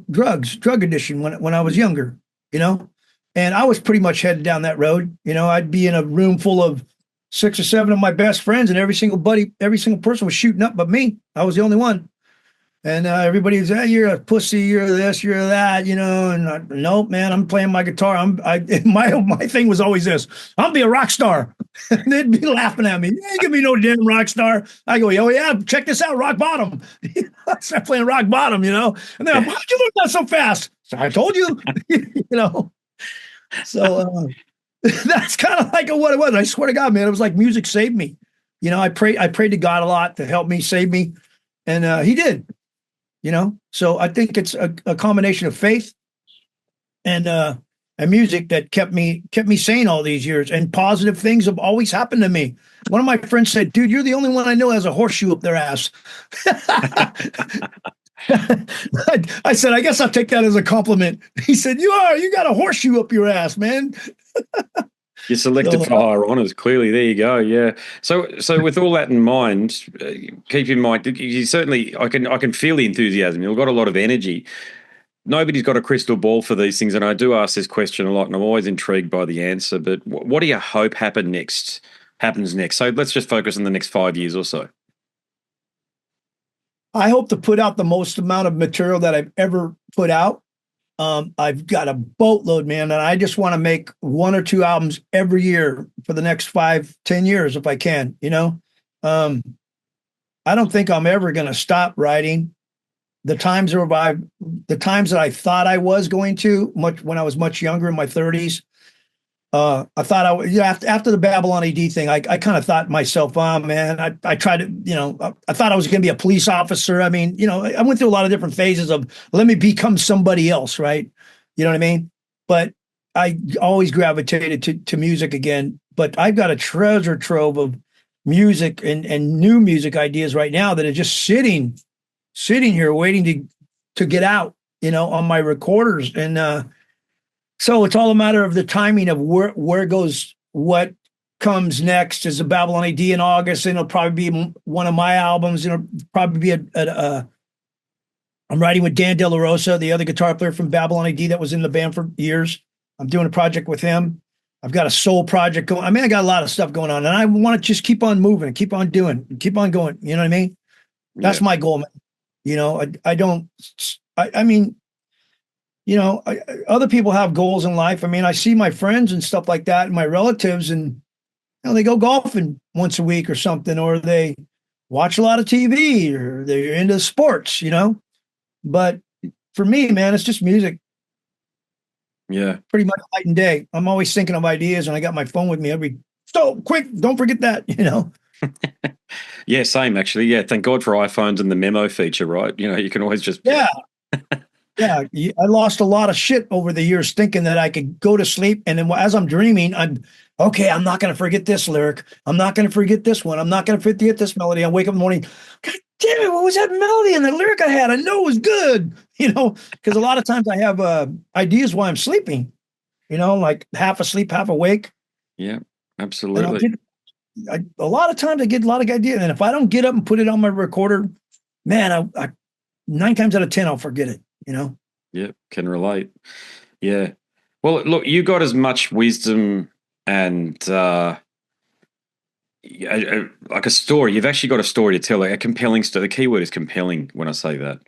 addiction when I was younger, and I was pretty much headed down that road. I'd be in a room full of 6 or 7 of my best friends, and every single person was shooting up but me. I was the only one. And everybody was, hey, you're a pussy, you're this, you're that, and nope, man, I'm playing my guitar. My thing was always this: I'll be a rock star. And they'd be laughing at me. You ain't gonna be no damn rock star. I go, oh yeah, check this out, rock bottom. I start playing rock bottom, and then how'd you learn that so fast? So I told you, So that's kind of like what it was. I swear to God, man, it was like music saved me. I prayed to God a lot to help me, save me, and He did. So I think it's a combination of faith and music that kept me sane all these years, and positive things have always happened to me. One of my friends said, dude, you're the only one I know has a horseshoe up their ass. I said, I guess I'll take that as a compliment. He said, you got a horseshoe up your ass, man. You're selected for higher honors. Clearly, there you go. Yeah. So with all that in mind, keep in mind, you certainly, I can feel the enthusiasm. You've got a lot of energy. Nobody's got a crystal ball for these things, and I do ask this question a lot, and I'm always intrigued by the answer. But what do you hope happens next? So let's just focus on the next 5 years or so. I hope to put out the most amount of material that I've ever put out. I've got a boatload, man, and I just want to make 1 or 2 albums every year for the next 5-10 years if I can. I don't think I'm ever going to stop writing. The times that I thought I was going to, when I was much younger, in my 30s, I thought after the Babylon A.D. thing, I kind of thought myself, oh man, I tried to, I thought I was going to be a police officer. I mean, I went through a lot of different phases of let me become somebody else, right? You know what I mean? But I always gravitated to music again. But I've got a treasure trove of music and new music ideas right now that are just sitting here waiting to get out, on my recorders. And so it's all a matter of the timing of where goes what comes next. Is a Babylon A.D. in August, and it'll probably be one of my albums. It'll probably be I'm writing with Dan De La Rosa, the other guitar player from Babylon A.D. that was in the band for years. I'm doing a project with him. I've got a soul project going. I mean, I got a lot of stuff going on, and I want to just keep on moving, and keep on doing, and keep on going. You know what I mean? That's my goal, man. I mean, other people have goals in life. I mean, I see my friends and stuff like that, and my relatives, and they go golfing once a week or something, or they watch a lot of TV, or they're into sports, But for me, man, it's just music. Yeah. Pretty much night and day. I'm always thinking of ideas, and I got my phone with me so quick, don't forget that, Yeah, same actually. Yeah, thank God for iPhones and the memo feature, right? You can always just Yeah. I lost a lot of shit over the years thinking that I could go to sleep, and then as I'm dreaming, I'm not going to forget this lyric. I'm not going to forget this one. I'm not going to forget this melody. I wake up in the morning, God damn it, what was that melody and the lyric I had? I know it was good, because a lot of times I have ideas while I'm sleeping, like half asleep, half awake. Yeah, And absolutely. a lot of times I get a lot of ideas. And if I don't get up and put it on my recorder, man, I 9 times out of 10, I'll forget it. Yeah, can relate. Yeah. Well, look, you got as much wisdom and like a story. You've actually got a story to tell, like a compelling story. The key word is compelling when I say that.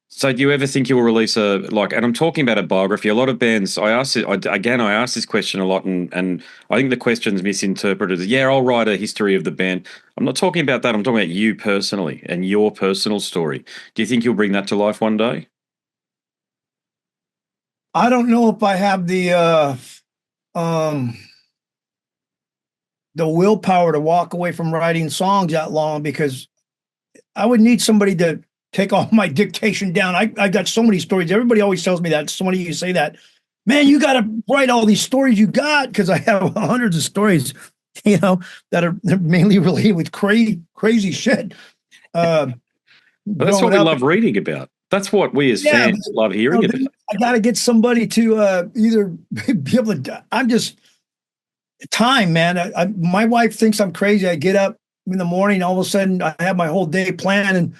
So, do you ever think you'll release and I'm talking about a biography. A lot of bands, I ask this question a lot, and I think the question's misinterpreted. Yeah, I'll write a history of the band. I'm not talking about that. I'm talking about you personally and your personal story. Do you think you'll bring that to life one day? I don't know if I have um, the willpower to walk away from writing songs that long, because I would need somebody to take all my dictation down. I got so many stories. Everybody always tells me that. So many of you say that, man, you got to write all these stories you got, because I have hundreds of stories, that are mainly related with crazy shit. But that's what we love reading about. That's what we as fans love hearing about. I got to get somebody to either be able to. I'm just time, man. My wife thinks I'm crazy. I get up in the morning, all of a sudden I have my whole day planned, and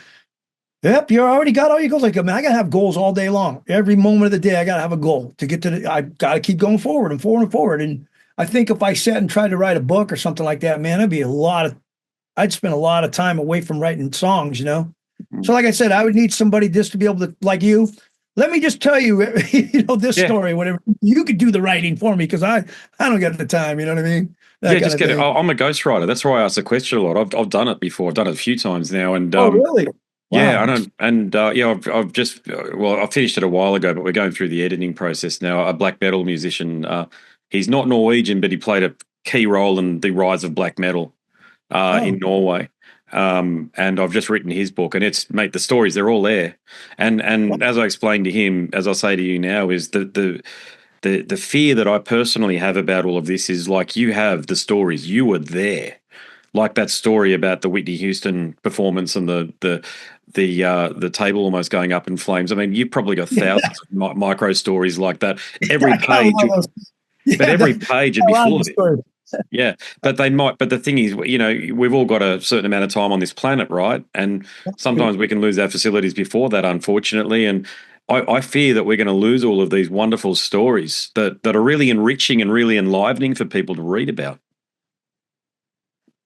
yep, you already got all your goals. Like, man, I gotta have goals all day long. Every moment of the day, I gotta have a goal to get to I gotta keep going forward and forward and forward. And I think if I sat and tried to write a book or something like that, man, I'd spend a lot of time away from writing songs, So like I said, I would need somebody just to be able to, like you, let me just tell you, this story, whatever. You could do the writing for me, because I don't get the time, you know what I mean? Just get it. I'm a ghostwriter. That's why I ask the question a lot. I've done it before. I've done it a few times now. And oh, really? Wow. Yeah, I don't. And I've just I finished it a while ago, but we're going through the editing process now. A black metal musician. He's not Norwegian, but he played a key role in the rise of black metal in Norway. And I've just written his book, and the stories, they're all there. And as I explained to him, as I say to you now, is the fear that I personally have about all of this is, like, you have the stories, you were there, like that story about the Whitney Houston performance and the table almost going up in flames. I mean, you've probably got thousands of micro stories like that. Every page, but every page would be full of it. Yeah, but the thing is, we've all got a certain amount of time on this planet, right? And sometimes we can lose our facilities before that, unfortunately. And I fear that we're going to lose all of these wonderful stories that are really enriching and really enlivening for people to read about.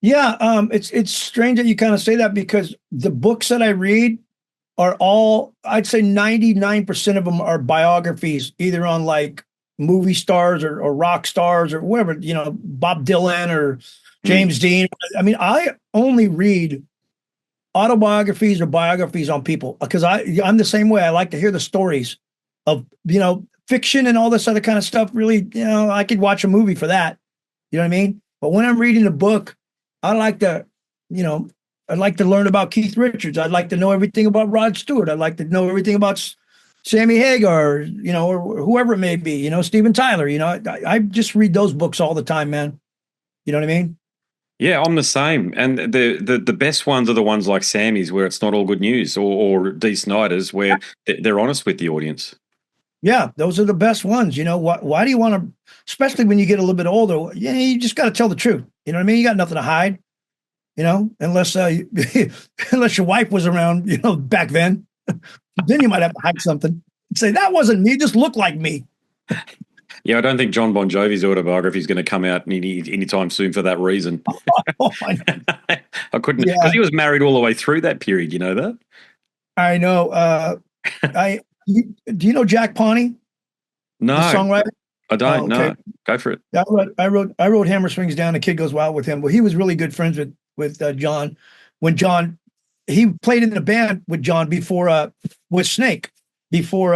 Yeah, it's strange that you kind of say that, because the books that I read are all, I'd say 99% of them are biographies, either on like movie stars or rock stars or whoever, Bob Dylan or James Dean. I mean, I only read autobiographies or biographies on people, because I'm the same way. I like to hear the stories of, fiction and all this other kind of stuff. Really, I could watch a movie for that. You know what I mean? But when I'm reading a book, I'd like to learn about Keith Richards. I'd like to know everything about Rod Stewart. I'd like to know everything about Sammy Hagar, or whoever it may be, Steven Tyler. I just read those books all the time, man. You know what I mean? Yeah, I'm the same. And the best ones are the ones like Sammy's, where it's not all good news, or Dee Snider's, where they're honest with the audience. Yeah, those are the best ones. Why do you want to, especially when you get a little bit older, you just got to tell the truth. You know what I mean? You got nothing to hide, unless unless your wife was around, back then. Then you might have to hide something and say, that wasn't me, just looked like me. Yeah, I don't think John Bon Jovi's autobiography is going to come out anytime soon for that reason. I couldn't, because he was married all the way through that period. You know that? I know. Do you know Jack Pawnee? No, the songwriter. I don't. No, go for it. I wrote Hammer Swings Down. The Kid Goes Wild with him. Well, he was really good friends with John. When he played in the band with John before with Snake before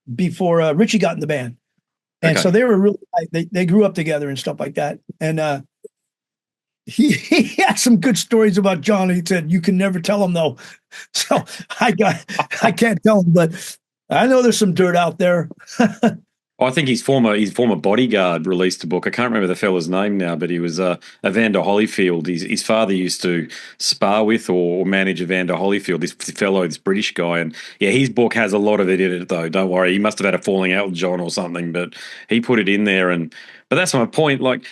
Richie got in the band. And so they were really, they grew up together and stuff like that. And he had some good stories about John. He said, you can never tell him though. So I can't tell him, but I know there's some dirt out there. I think his former bodyguard released a book. I can't remember the fella's name now, but he was Evander Holyfield. His father used to spar with or manage Evander Holyfield, this British guy. And yeah, his book has a lot of it in it, though. Don't worry. He must have had a falling out with John or something, but he put it in there. But that's my point. Like,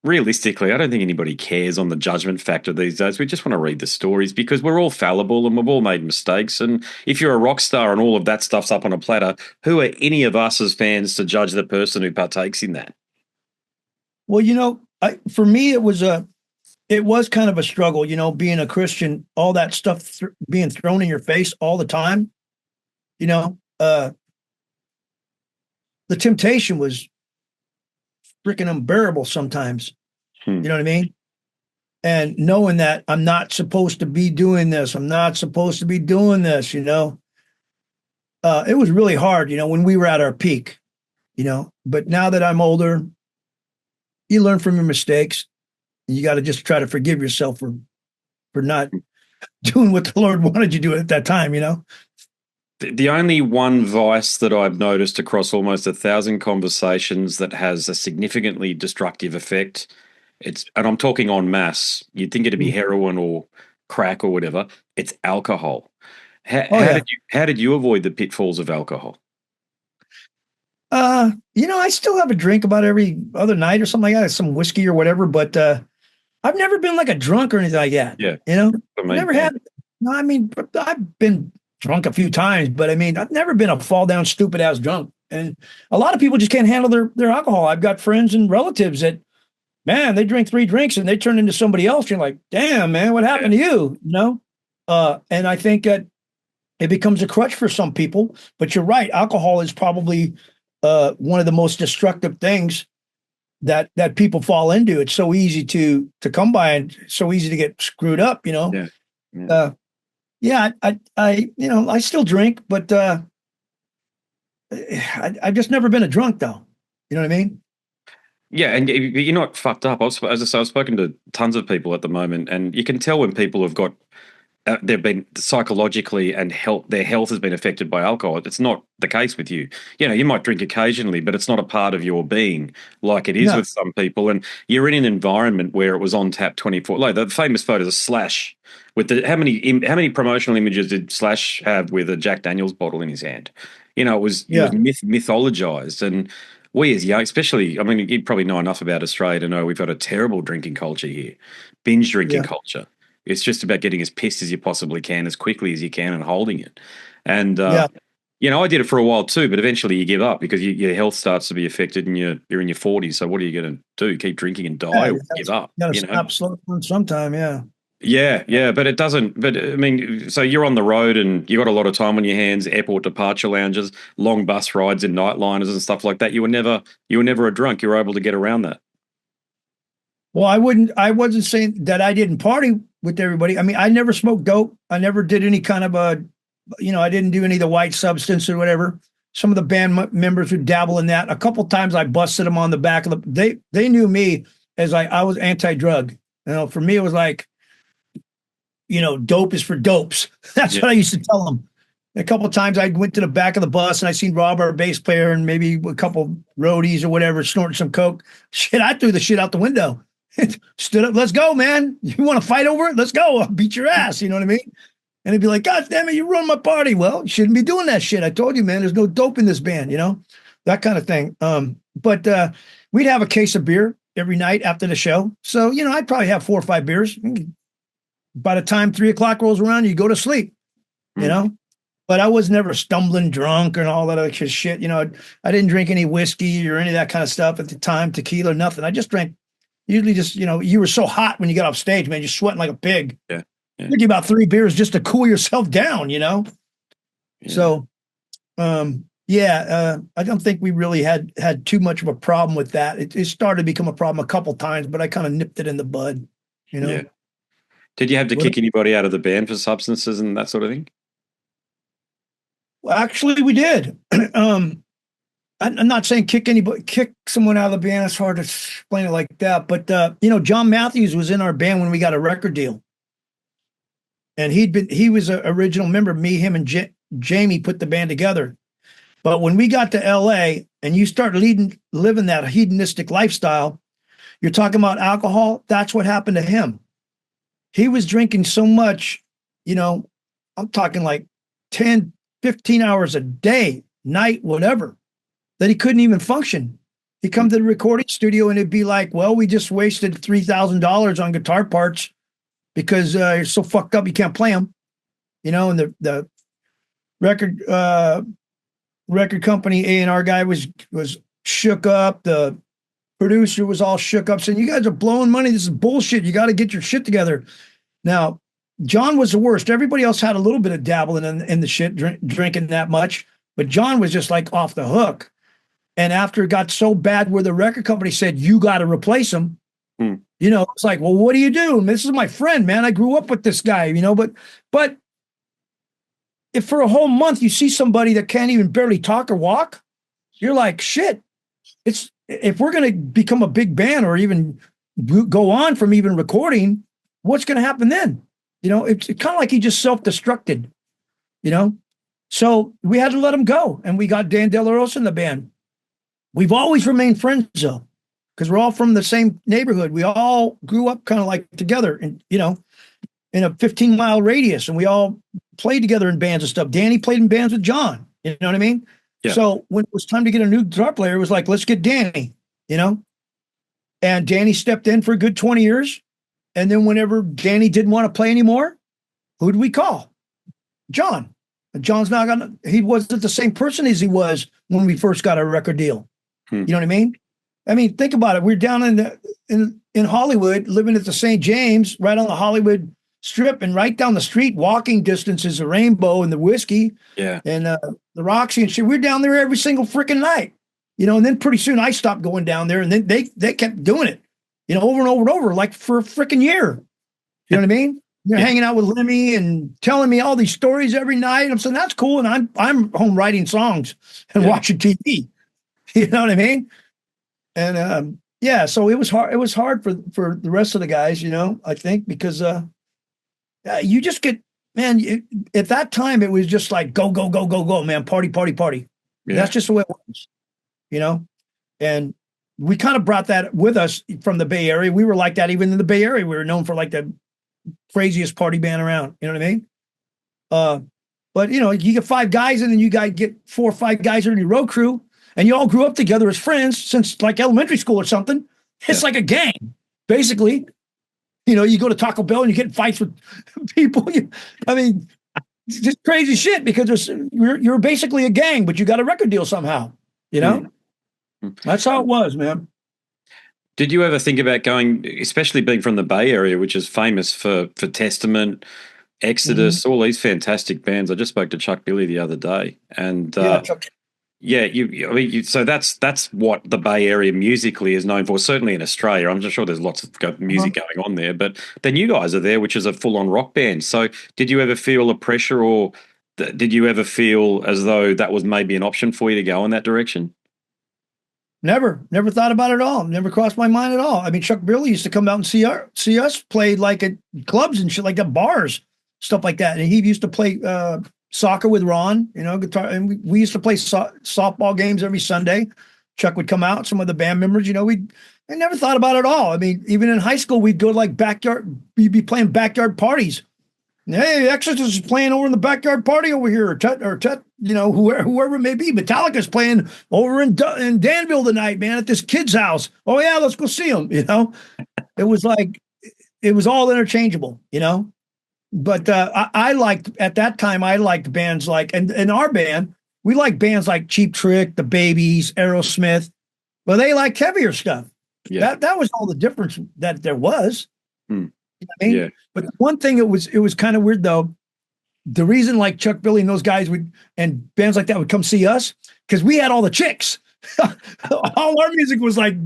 realistically, I don't think anybody cares on the judgment factor these days. We just want to read the stories because we're all fallible and we've all made mistakes. And if you're a rock star and all of that stuff's up on a platter, who are any of us as fans to judge the person who partakes in that? Well, for me, it was kind of a struggle, being a Christian, all that stuff being thrown in your face all the time. The temptation was freaking unbearable sometimes. You know what I mean? And knowing that I'm not supposed to be doing this, it was really hard, when we were at our peak, but now that I'm older, you learn from your mistakes. You got to just try to forgive yourself for not doing what the Lord wanted you to do at that time, The only one vice that I've noticed across almost 1,000 conversations that has a significantly destructive effect, and I'm talking en masse, you'd think it'd be heroin or crack or whatever, it's alcohol. How did you avoid the pitfalls of alcohol? I still have a drink about every other night or something like that, some whiskey or whatever, but I've never been like a drunk or anything like that. Yeah. Never had. No, I've been drunk a few times, but I've never been a fall down stupid ass drunk. And a lot of people just can't handle their alcohol. I've got friends and relatives that, man, they drink 3 drinks and they turn into somebody else. You're like, damn, man, what happened to you? And I think that it becomes a crutch for some people, but you're right. Alcohol is probably one of the most destructive things that people fall into. It's so easy to come by and so easy to get screwed up, Yeah. I still drink, but I've just never been a drunk though. You know what I mean? Yeah, and you're not fucked up. As I say, I've spoken to tons of people at the moment, and you can tell when people have got they've been psychologically and their health has been affected by alcohol. It's not the case with you. You might drink occasionally, but it's not a part of your being like it is with some people. And you're in an environment where it was on tap 24. Like the famous photos of Slash with how many promotional images did Slash have with a Jack Daniels bottle in his hand? It was mythologized. And we as young, especially, you probably know enough about Australia to know we've got a terrible drinking culture here, binge drinking culture. It's just about getting as pissed as you possibly can, as quickly as you can, and holding it. And I did it for a while too, but eventually you give up because your health starts to be affected, and you're in your 40s. So what are you going to do? Keep drinking and die, or give up? You got to stop slowing sometime. Yeah, but it doesn't. But so you're on the road and you got a lot of time on your hands. Airport departure lounges, long bus rides in nightliners and stuff like that. You were never a drunk. You were able to get around that. Well, I wasn't saying that I didn't party with everybody. I never smoked dope. I never did any kind of I didn't do any of the white substance or whatever. Some of the band members would dabble in that. A couple of times I busted them on the back of they knew me as I was anti-drug. For me, it was like, dope is for dopes. That's what I used to tell them. A couple of times I went to the back of the bus and I seen Rob, our bass player, and maybe a couple roadies or whatever, snorting some coke. Shit, I threw the shit out the window. Stood up, let's go, man. You want to fight over it? Let's go. I'll beat your ass. You know what I mean? And he'd be like, God damn it, you ruined my party. Well, you shouldn't be doing that shit. I told you, man, there's no dope in this band, that kind of thing. But we'd have a case of beer every night after the show. So, I'd probably have 4 or 5 beers. By the time 3 o'clock rolls around, you go to sleep, But I was never stumbling drunk and all that other shit. I didn't drink any whiskey or any of that kind of stuff at the time, tequila, nothing. I just drank. Usually just, you were so hot when you got off stage, man, you're sweating like a pig. Yeah. Took you about 3 beers just to cool yourself down, Yeah. So, I don't think we really had too much of a problem with that. It started to become a problem a couple times, but I kind of nipped it in the bud, Yeah. Did you have to kick anybody out of the band for substances and that sort of thing? Well, actually, we did. I'm not saying kick someone out of the band. It's hard to explain it like that. But, John Matthews was in our band when we got a record deal. And he was an original member. Me, him, and Jamie put the band together. But when we got to LA and you start living that hedonistic lifestyle, you're talking about alcohol. That's what happened to him. He was drinking so much, I'm talking like 10, 15 hours a day, night, whatever, that he couldn't even function. He'd come to the recording studio and it'd be like, well, we just wasted $3,000 on guitar parts because you're so fucked up you can't play them. And the record company A&R guy was shook up. The producer was all shook up, saying, "You guys are blowing money. This is bullshit. You got to get your shit together." Now, John was the worst. Everybody else had a little bit of dabbling in the shit, drinking that much, but John was just like off the hook. And after it got so bad where the record company said, "You got to replace him," it's like, well, what do you do? And this is my friend, man. I grew up with this guy, but if for a whole month you see somebody that can't even barely talk or walk, you're like, shit. If we're going to become a big band or even go on from even recording, what's going to happen then? It's kind of like he just self-destructed, So we had to let him go, and we got Dan De La Rosa in the band. We've always remained friends, though, because we're all from the same neighborhood. We all grew up kind of like together, and in a 15-mile radius, and we all played together in bands and stuff. Danny played in bands with John. You know what I mean? Yeah. So when it was time to get a new guitar player, it was like, let's get Danny, And Danny stepped in for a good 20 years. And then whenever Danny didn't want to play anymore, who did we call? John. And John's not he wasn't the same person as he was when we first got our record deal. You know what I mean? Think about it. We're down in Hollywood, living at the St. James, right on the Hollywood Strip, and right down the street, walking distance is the Rainbow and the Whiskey, and the Roxy and shit. We're down there every single freaking night, And then pretty soon I stopped going down there, and then they kept doing it, over and over and over, like for a freaking year. You know what I mean? They're hanging out with Lemmy and telling me all these stories every night. I'm saying that's cool, and I'm home writing songs and watching TV. You know what I mean? And so it was hard. It was hard for the rest of the guys, I think, because you just get, man, at that time, it was just like, go, go, go, go, go, man, party, party, party. Yeah. That's just the way it was, And we kind of brought that with us from the Bay Area. We were like that even in the Bay Area. We were known for like the craziest party band around. You know what I mean? But, you get 5 guys, and then you get 4 or 5 guys in your road crew, and you all grew up together as friends since like elementary school or something. It's like a gang, basically. You go to Taco Bell and you get in fights with people. It's just crazy shit because you're basically a gang, but you got a record deal somehow, That's how it was, man. Did you ever think about going, especially being from the Bay Area, which is famous for Testament, Exodus, all these fantastic bands? I just spoke to Chuck Billy the other day, and Chuck. Yeah, so that's what the Bay Area musically is known for. Certainly in Australia, I'm just sure there's lots of music going on there. But then you guys are there, which is a full-on rock band. So did you ever feel a pressure, or did you ever feel as though that was maybe an option for you to go in that direction? Never thought about it at all. Never crossed my mind at all. Chuck Billy used to come out and see us play like at clubs and shit like that, bars, stuff like that. And he used to play soccer with Ron, guitar, and we used to play softball games every Sunday. Chuck would come out, some of the band members, I never thought about it at all. Even in high school, we'd go like we'd be playing backyard parties. Hey, Exodus is playing over in the backyard party over here, or whoever it may be. Metallica's playing over in Danville tonight, man, at this kid's house. Oh yeah, let's go see them. It was like, it was all interchangeable, But I liked, at that time, I liked bands like, and in our band, we liked bands like Cheap Trick, The Babies, Aerosmith. Well, they liked heavier stuff. Yeah. That was all the difference that there was. Yeah. But one thing, it was kind of weird though. The reason like Chuck Billy and those guys and bands like that would come see us, because we had all the chicks. All our music was like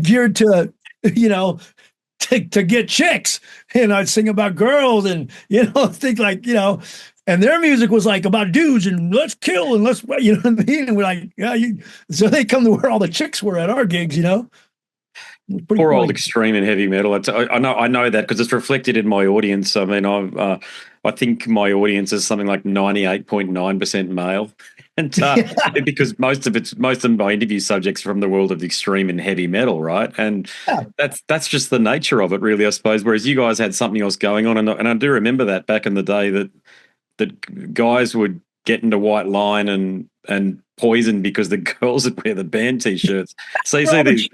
geared to, to get chicks, and I'd sing about girls and, things like, and their music was like about dudes and let's kill and let's, you know what I mean? And we're like, so they come to where all the chicks were at our gigs, Poor old extreme and heavy metal. I know that because it's reflected in my audience. I think my audience is something like 98.9% male. And because most of my interview subjects are from the world of extreme and heavy metal, right? And Yeah. that's just the nature of it, really, I suppose. Whereas you guys had something else going on, and I do remember that back in the day that guys would get into White Line and Poison because the girls would wear the band t-shirts. So you see these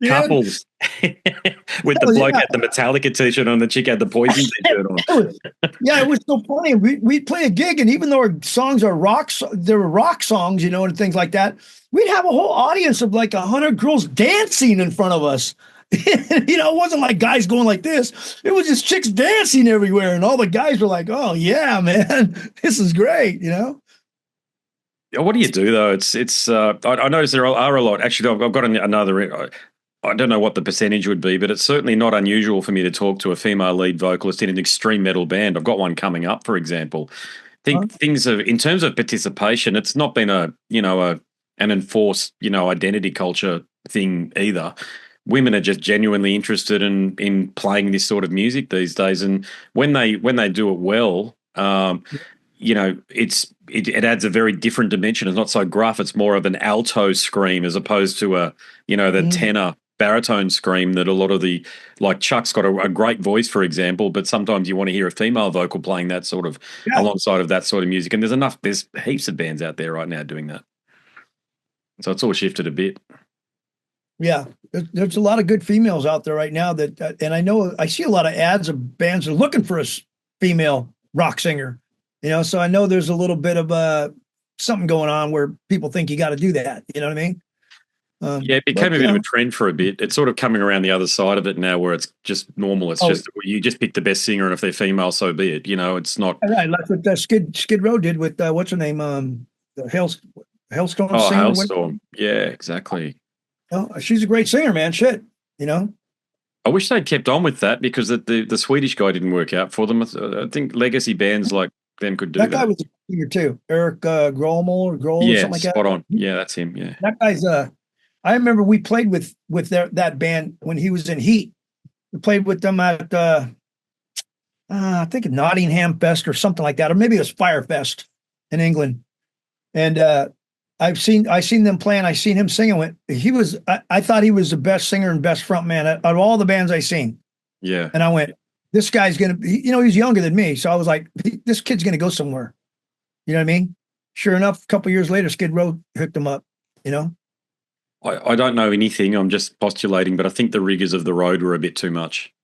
couples with the bloke had the Metallica t-shirt on, the chick had the Poison t-shirt on. It was so funny. We'd play a gig, and even though our songs are they were rock songs, and things like that, we'd have a whole audience of like 100 girls dancing in front of us. It wasn't like guys going like this. It was just chicks dancing everywhere, and all the guys were like, "Oh yeah, man, this is great," What do you do though? I notice there are a lot. Actually, I've got another. I don't know what the percentage would be, but it's certainly not unusual for me to talk to a female lead vocalist in an extreme metal band. I've got one coming up, for example. I think things have, in terms of participation, it's not been an enforced, identity culture thing either. Women are just genuinely interested in playing this sort of music these days, and when they do it well, it adds a very different dimension. It's not so gruff; it's more of an alto scream as opposed to the tenor baritone scream that a lot of the, like Chuck's got a great voice, for example, but sometimes you want to hear a female vocal playing that sort of alongside of that sort of music, and there's heaps of bands out there right now doing that. So it's all shifted a bit. Yeah, there's a lot of good females out there right now and I know I see a lot of ads of bands that are looking for a female rock singer, so I know there's a little bit of something going on where people think you got to do that. You know what I mean? It became a bit of a trend for a bit. It's sort of coming around the other side of it now where it's just normal. It's just, you just pick the best singer, and if they're female, so be it. It's not. Right, like what Skid Row did with, what's her name? The Hailstorm singer. Hailstorm. Yeah, exactly. She's a great singer, man. Shit, I wish they'd kept on with that because the Swedish guy didn't work out for them. I think legacy bands like them could do that. That guy was a singer too. Eric Grohl or something like that. Spot on. Yeah, that's him. Yeah. That guy's I remember we played with that band when he was in Heat. We played with them at I think Nottingham Fest or something like that, or maybe it was Firefest in England. And I seen them playing. I seen him singing. I thought he was the best singer and best front man out of all the bands I seen. Yeah. And I went, this guy's gonna be, he's younger than me, so I was like, this kid's gonna go somewhere. You know what I mean? Sure enough, a couple years later, Skid Row hooked him up. I don't know anything. I'm just postulating, but I think the rigors of the road were a bit too much.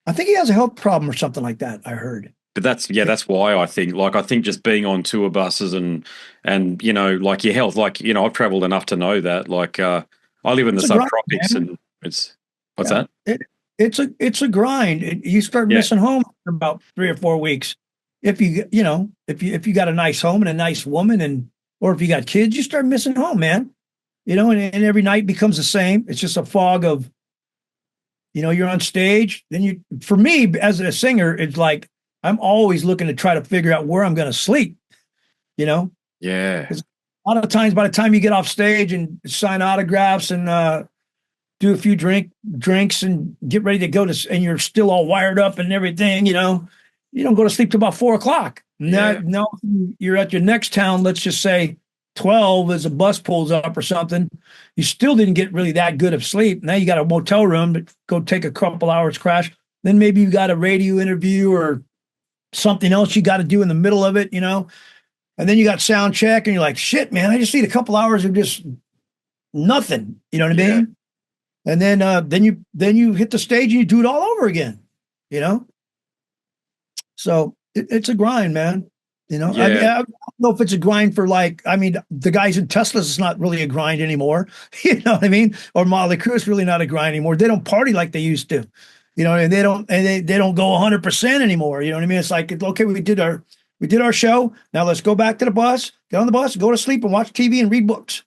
I think he has a health problem or something like that, I heard. But that's why I think just being on tour buses and like your health, I've traveled enough to know that. I live in the subtropics, and it's that? It's a grind. You start missing home for about 3 or 4 weeks. If you got a nice home and a nice woman, or if you got kids, you start missing home, man. And every night becomes the same. It's just a fog of, you're on stage. Then for me, as a singer, it's like I'm always looking to try to figure out where I'm going to sleep. Yeah. A lot of times, by the time you get off stage and sign autographs and do a few drinks and get ready to go and you're still all wired up and everything, you don't go to sleep till about 4 o'clock. Now you're at your next town. Let's just say 12 as a bus pulls up or something. You still didn't get really that good of sleep. Now you got a motel room to go take a couple hours crash. Then maybe you got a radio interview or something else you got to do in the middle of it, and then you got sound check and you're like, shit, man, I just need a couple hours of just nothing. You know what I mean? And then you hit the stage and you do it all over again, So it's a grind, man. I don't know if it's a grind for the guys in Teslas, it's not really a grind anymore. You know what I mean? Or Motley Crue is really not a grind anymore. They don't party like they used to, and they don't go 100% anymore. You know what I mean? It's like, okay, we did our show. Now let's go back to the bus, get on the bus, go to sleep and watch TV and read books.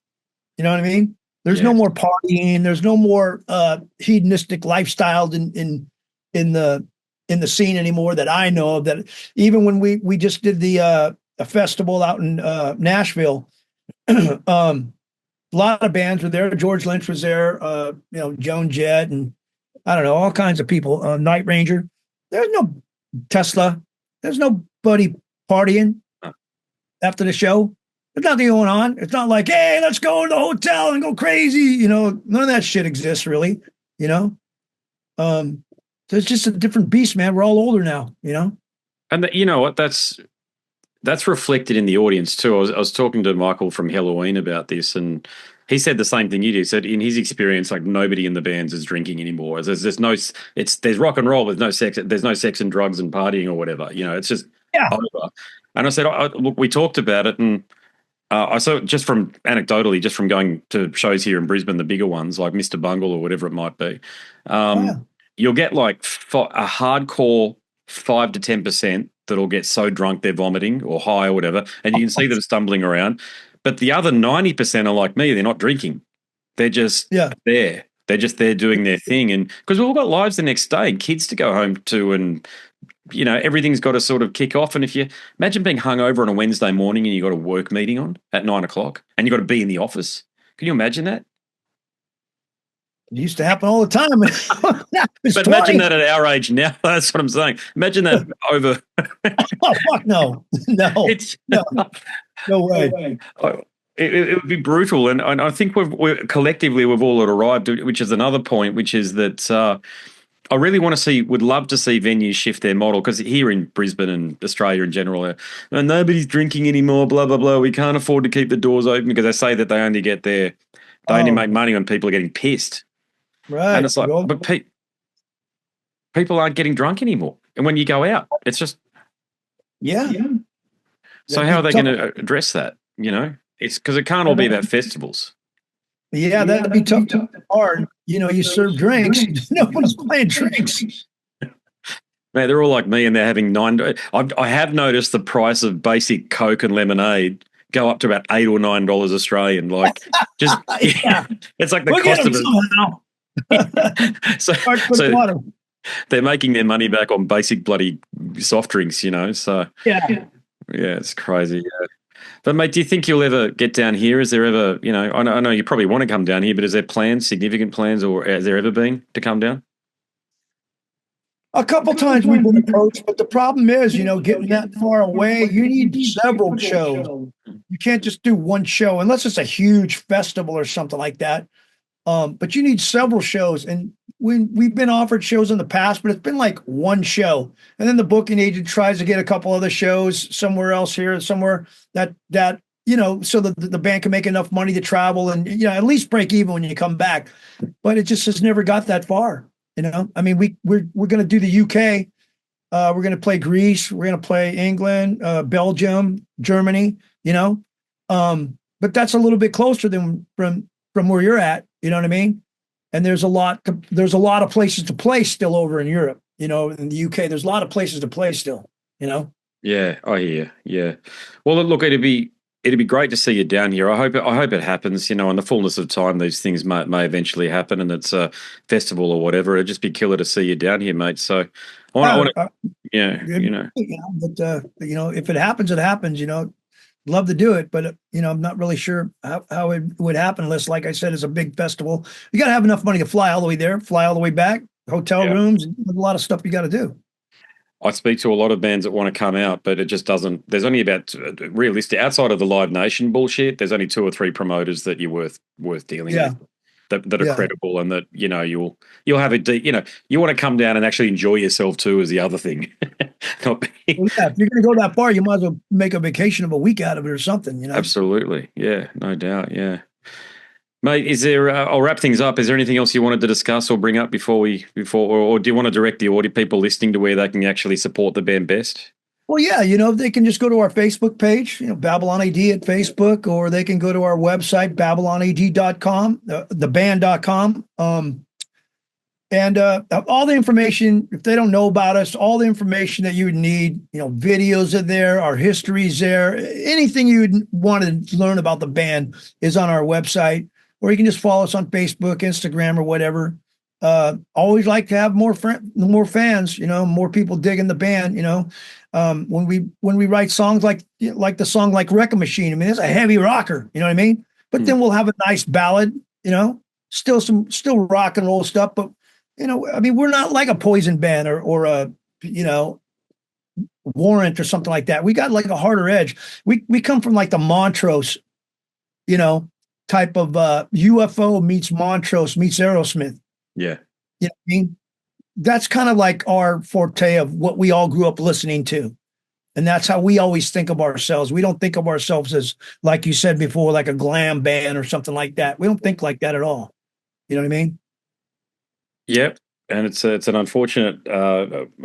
You know what I mean? There's no more partying. There's no more hedonistic lifestyles in the scene anymore that I know of. That even when we just did a festival out in Nashville, a lot of bands were there. George Lynch was there, Joan Jett, and I don't know, all kinds of people. Night Ranger. There's no Tesla. There's nobody partying. after the show. There's nothing going on. It's not like, hey, let's go to the hotel and go crazy. None of that shit exists really. You know, so it's just a different beast, man. We're all older now. And you know what? That's reflected in the audience too. I was talking to Michael from Halloween about this, and he said the same thing you did. He said in his experience, like nobody in the bands is drinking anymore. There's rock and roll with no sex. There's no sex and drugs and partying or whatever. It's just over. And I said, look, we talked about it, and I saw just from anecdotally, just from going to shows here in Brisbane, the bigger ones like Mr. Bungle or whatever it might be. You'll get like a hardcore 5 to 10% that'll get so drunk they're vomiting or high or whatever, and you can see them stumbling around. But the other 90% are like me; they're not drinking. They're just there. They're just there doing their thing, and because we've all got lives the next day, kids to go home to, and everything's got to sort of kick off. And if you imagine being hungover on a Wednesday morning and you got a work meeting on at 9 o'clock, and you got to be in the office, can you imagine that? It used to happen all the time. But imagine that at our age now. That's what I'm saying. Imagine that over. Oh, fuck no. No. No way. It would be brutal. And I think we've collectively, we've all arrived, which is another point, which is that I really would love to see venues shift their model, because here in Brisbane and Australia in general, nobody's drinking anymore, blah, blah, blah. We can't afford to keep the doors open because they say that they only make money when people are getting pissed. Right. And it's like, but people aren't getting drunk anymore. And when you go out, it's just. Yeah. So how are they going to address that? It's because it can't all be about festivals. Yeah, that'd be tough. Hard. You serve drinks. No one's playing drinks. Man, they're all like me, and they're having I have noticed the price of basic Coke and lemonade go up to about $8 or $9 Australian. Like, just it's like the cost of it. So they're making their money back on basic bloody soft drinks, So yeah, it's crazy. Yeah. But mate, do you think you'll ever get down here? Is there ever, I know you probably want to come down here, but is there significant plans, or has there ever been to come down? A couple times we've been approached, but the problem is, getting that far away, you need several shows. You can't just do one show unless it's a huge festival or something like that. But you need several shows, and we've been offered shows in the past, but it's been like one show, and then the booking agent tries to get a couple other shows somewhere else here, somewhere that so that the band can make enough money to travel and at least break even when you come back. But it just has never got that far. I mean, we're going to do the UK, we're going to play Greece, we're going to play England, Belgium, Germany, but that's a little bit closer than from where you're at. You know what I mean? And there's a lot of places to play still over in Europe. In the UK, there's a lot of places to play still. Yeah, I hear. Yeah. Well, look, it'd be great to see you down here. I hope it happens. In the fullness of time, these things may eventually happen, and it's a festival or whatever. It'd just be killer to see you down here, mate. So I want to, But if it happens, it happens. Love to do it, but I'm not really sure how it would happen unless, like I said, it's a big festival. You got to have enough money to fly all the way there, fly all the way back, hotel rooms, and a lot of stuff you got to do. I speak to a lot of bands that want to come out, but it just doesn't. There's only about realistic outside of the Live Nation bullshit. There's only 2 or 3 promoters that you're worth dealing with. That are credible, and that you'll have a you want to come down and actually enjoy yourself too is the other thing. If you're going to go that far, you might as well make a vacation of a week out of it or something. Absolutely, yeah, no doubt, yeah. Mate, is there? I'll wrap things up. Is there anything else you wanted to discuss or bring up before, or do you want to direct the audio people listening to where they can actually support the band best? Well, yeah, they can just go to our Facebook page, Babylon A.D at Facebook, or they can go to our website, babylonad.com, theband.com. And all the information, if they don't know about us, all the information that you would need, videos are there, our history's there, anything you would want to learn about the band is on our website, or you can just follow us on Facebook, Instagram, or whatever. Always like to have more fans, more people digging the band, when we write songs like the song like Wrecking Machine, I mean, it's a heavy rocker, you know what I mean? But then we'll have a nice ballad, still rock and roll stuff, but I mean, we're not like a Poison band or a, Warrant or something like that. We got like a harder edge. We come from like the Montrose, type of UFO meets Montrose meets Aerosmith. Yeah. You know what I mean? That's kind of like our forte of what we all grew up listening to. And that's how we always think of ourselves. We don't think of ourselves as, like you said before, like a glam band or something like that. We don't think like that at all. You know what I mean? Yep. And it's an unfortunate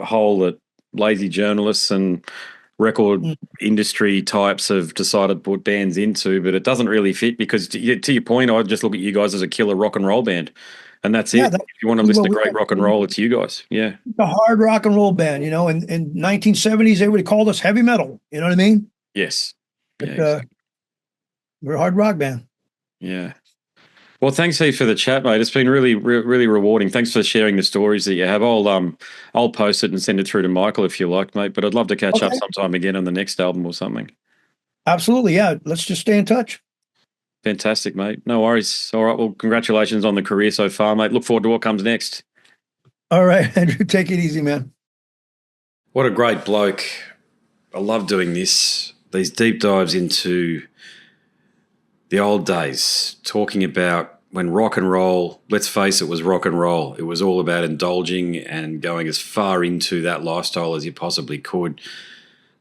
hole that lazy journalists and record industry types have decided to put bands into, but it doesn't really fit because, to your point, I just look at you guys as a killer rock and roll band. And that's it. If you want to listen to great rock and roll, it's you guys. Yeah. The hard rock and roll band, in 1970s, they would have called us heavy metal. You know what I mean? Yes. But, exactly. We're a hard rock band. Yeah. Well, thanks, Heath, for the chat, mate. It's been really, really rewarding. Thanks for sharing the stories that you have. I'll post it and send it through to Michael if you like, mate. But I'd love to catch up sometime again on the next album or something. Absolutely, yeah. Let's just stay in touch. Fantastic, mate. No worries. All right. Well, congratulations on the career so far, mate. Look forward to what comes next. All right, Andrew. Take it easy, man. What a great bloke. I love doing this. These deep dives into the old days, talking about when rock and roll, let's face it, was rock and roll. It was all about indulging and going as far into that lifestyle as you possibly could.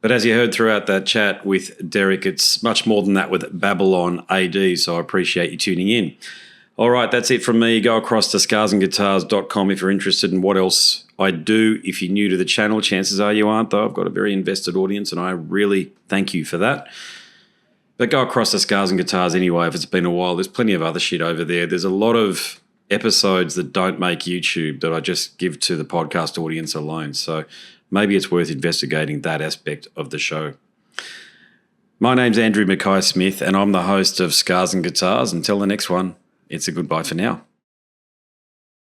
But as you heard throughout that chat with Derek, it's much more than that with Babylon A.D, so I appreciate you tuning in. All right, that's it from me. Go across to scarsandguitars.com if you're interested in what else I do. If you're new to the channel, chances are you aren't, though. I've got a very invested audience, and I really thank you for that. But go across to Scars and Guitars anyway if it's been a while. There's plenty of other shit over there. There's a lot of episodes that don't make YouTube that I just give to the podcast audience alone. So maybe it's worth investigating that aspect of the show. My name's Andrew Mackay-Smith, and I'm the host of Scars and Guitars. Until the next one, it's a goodbye for now.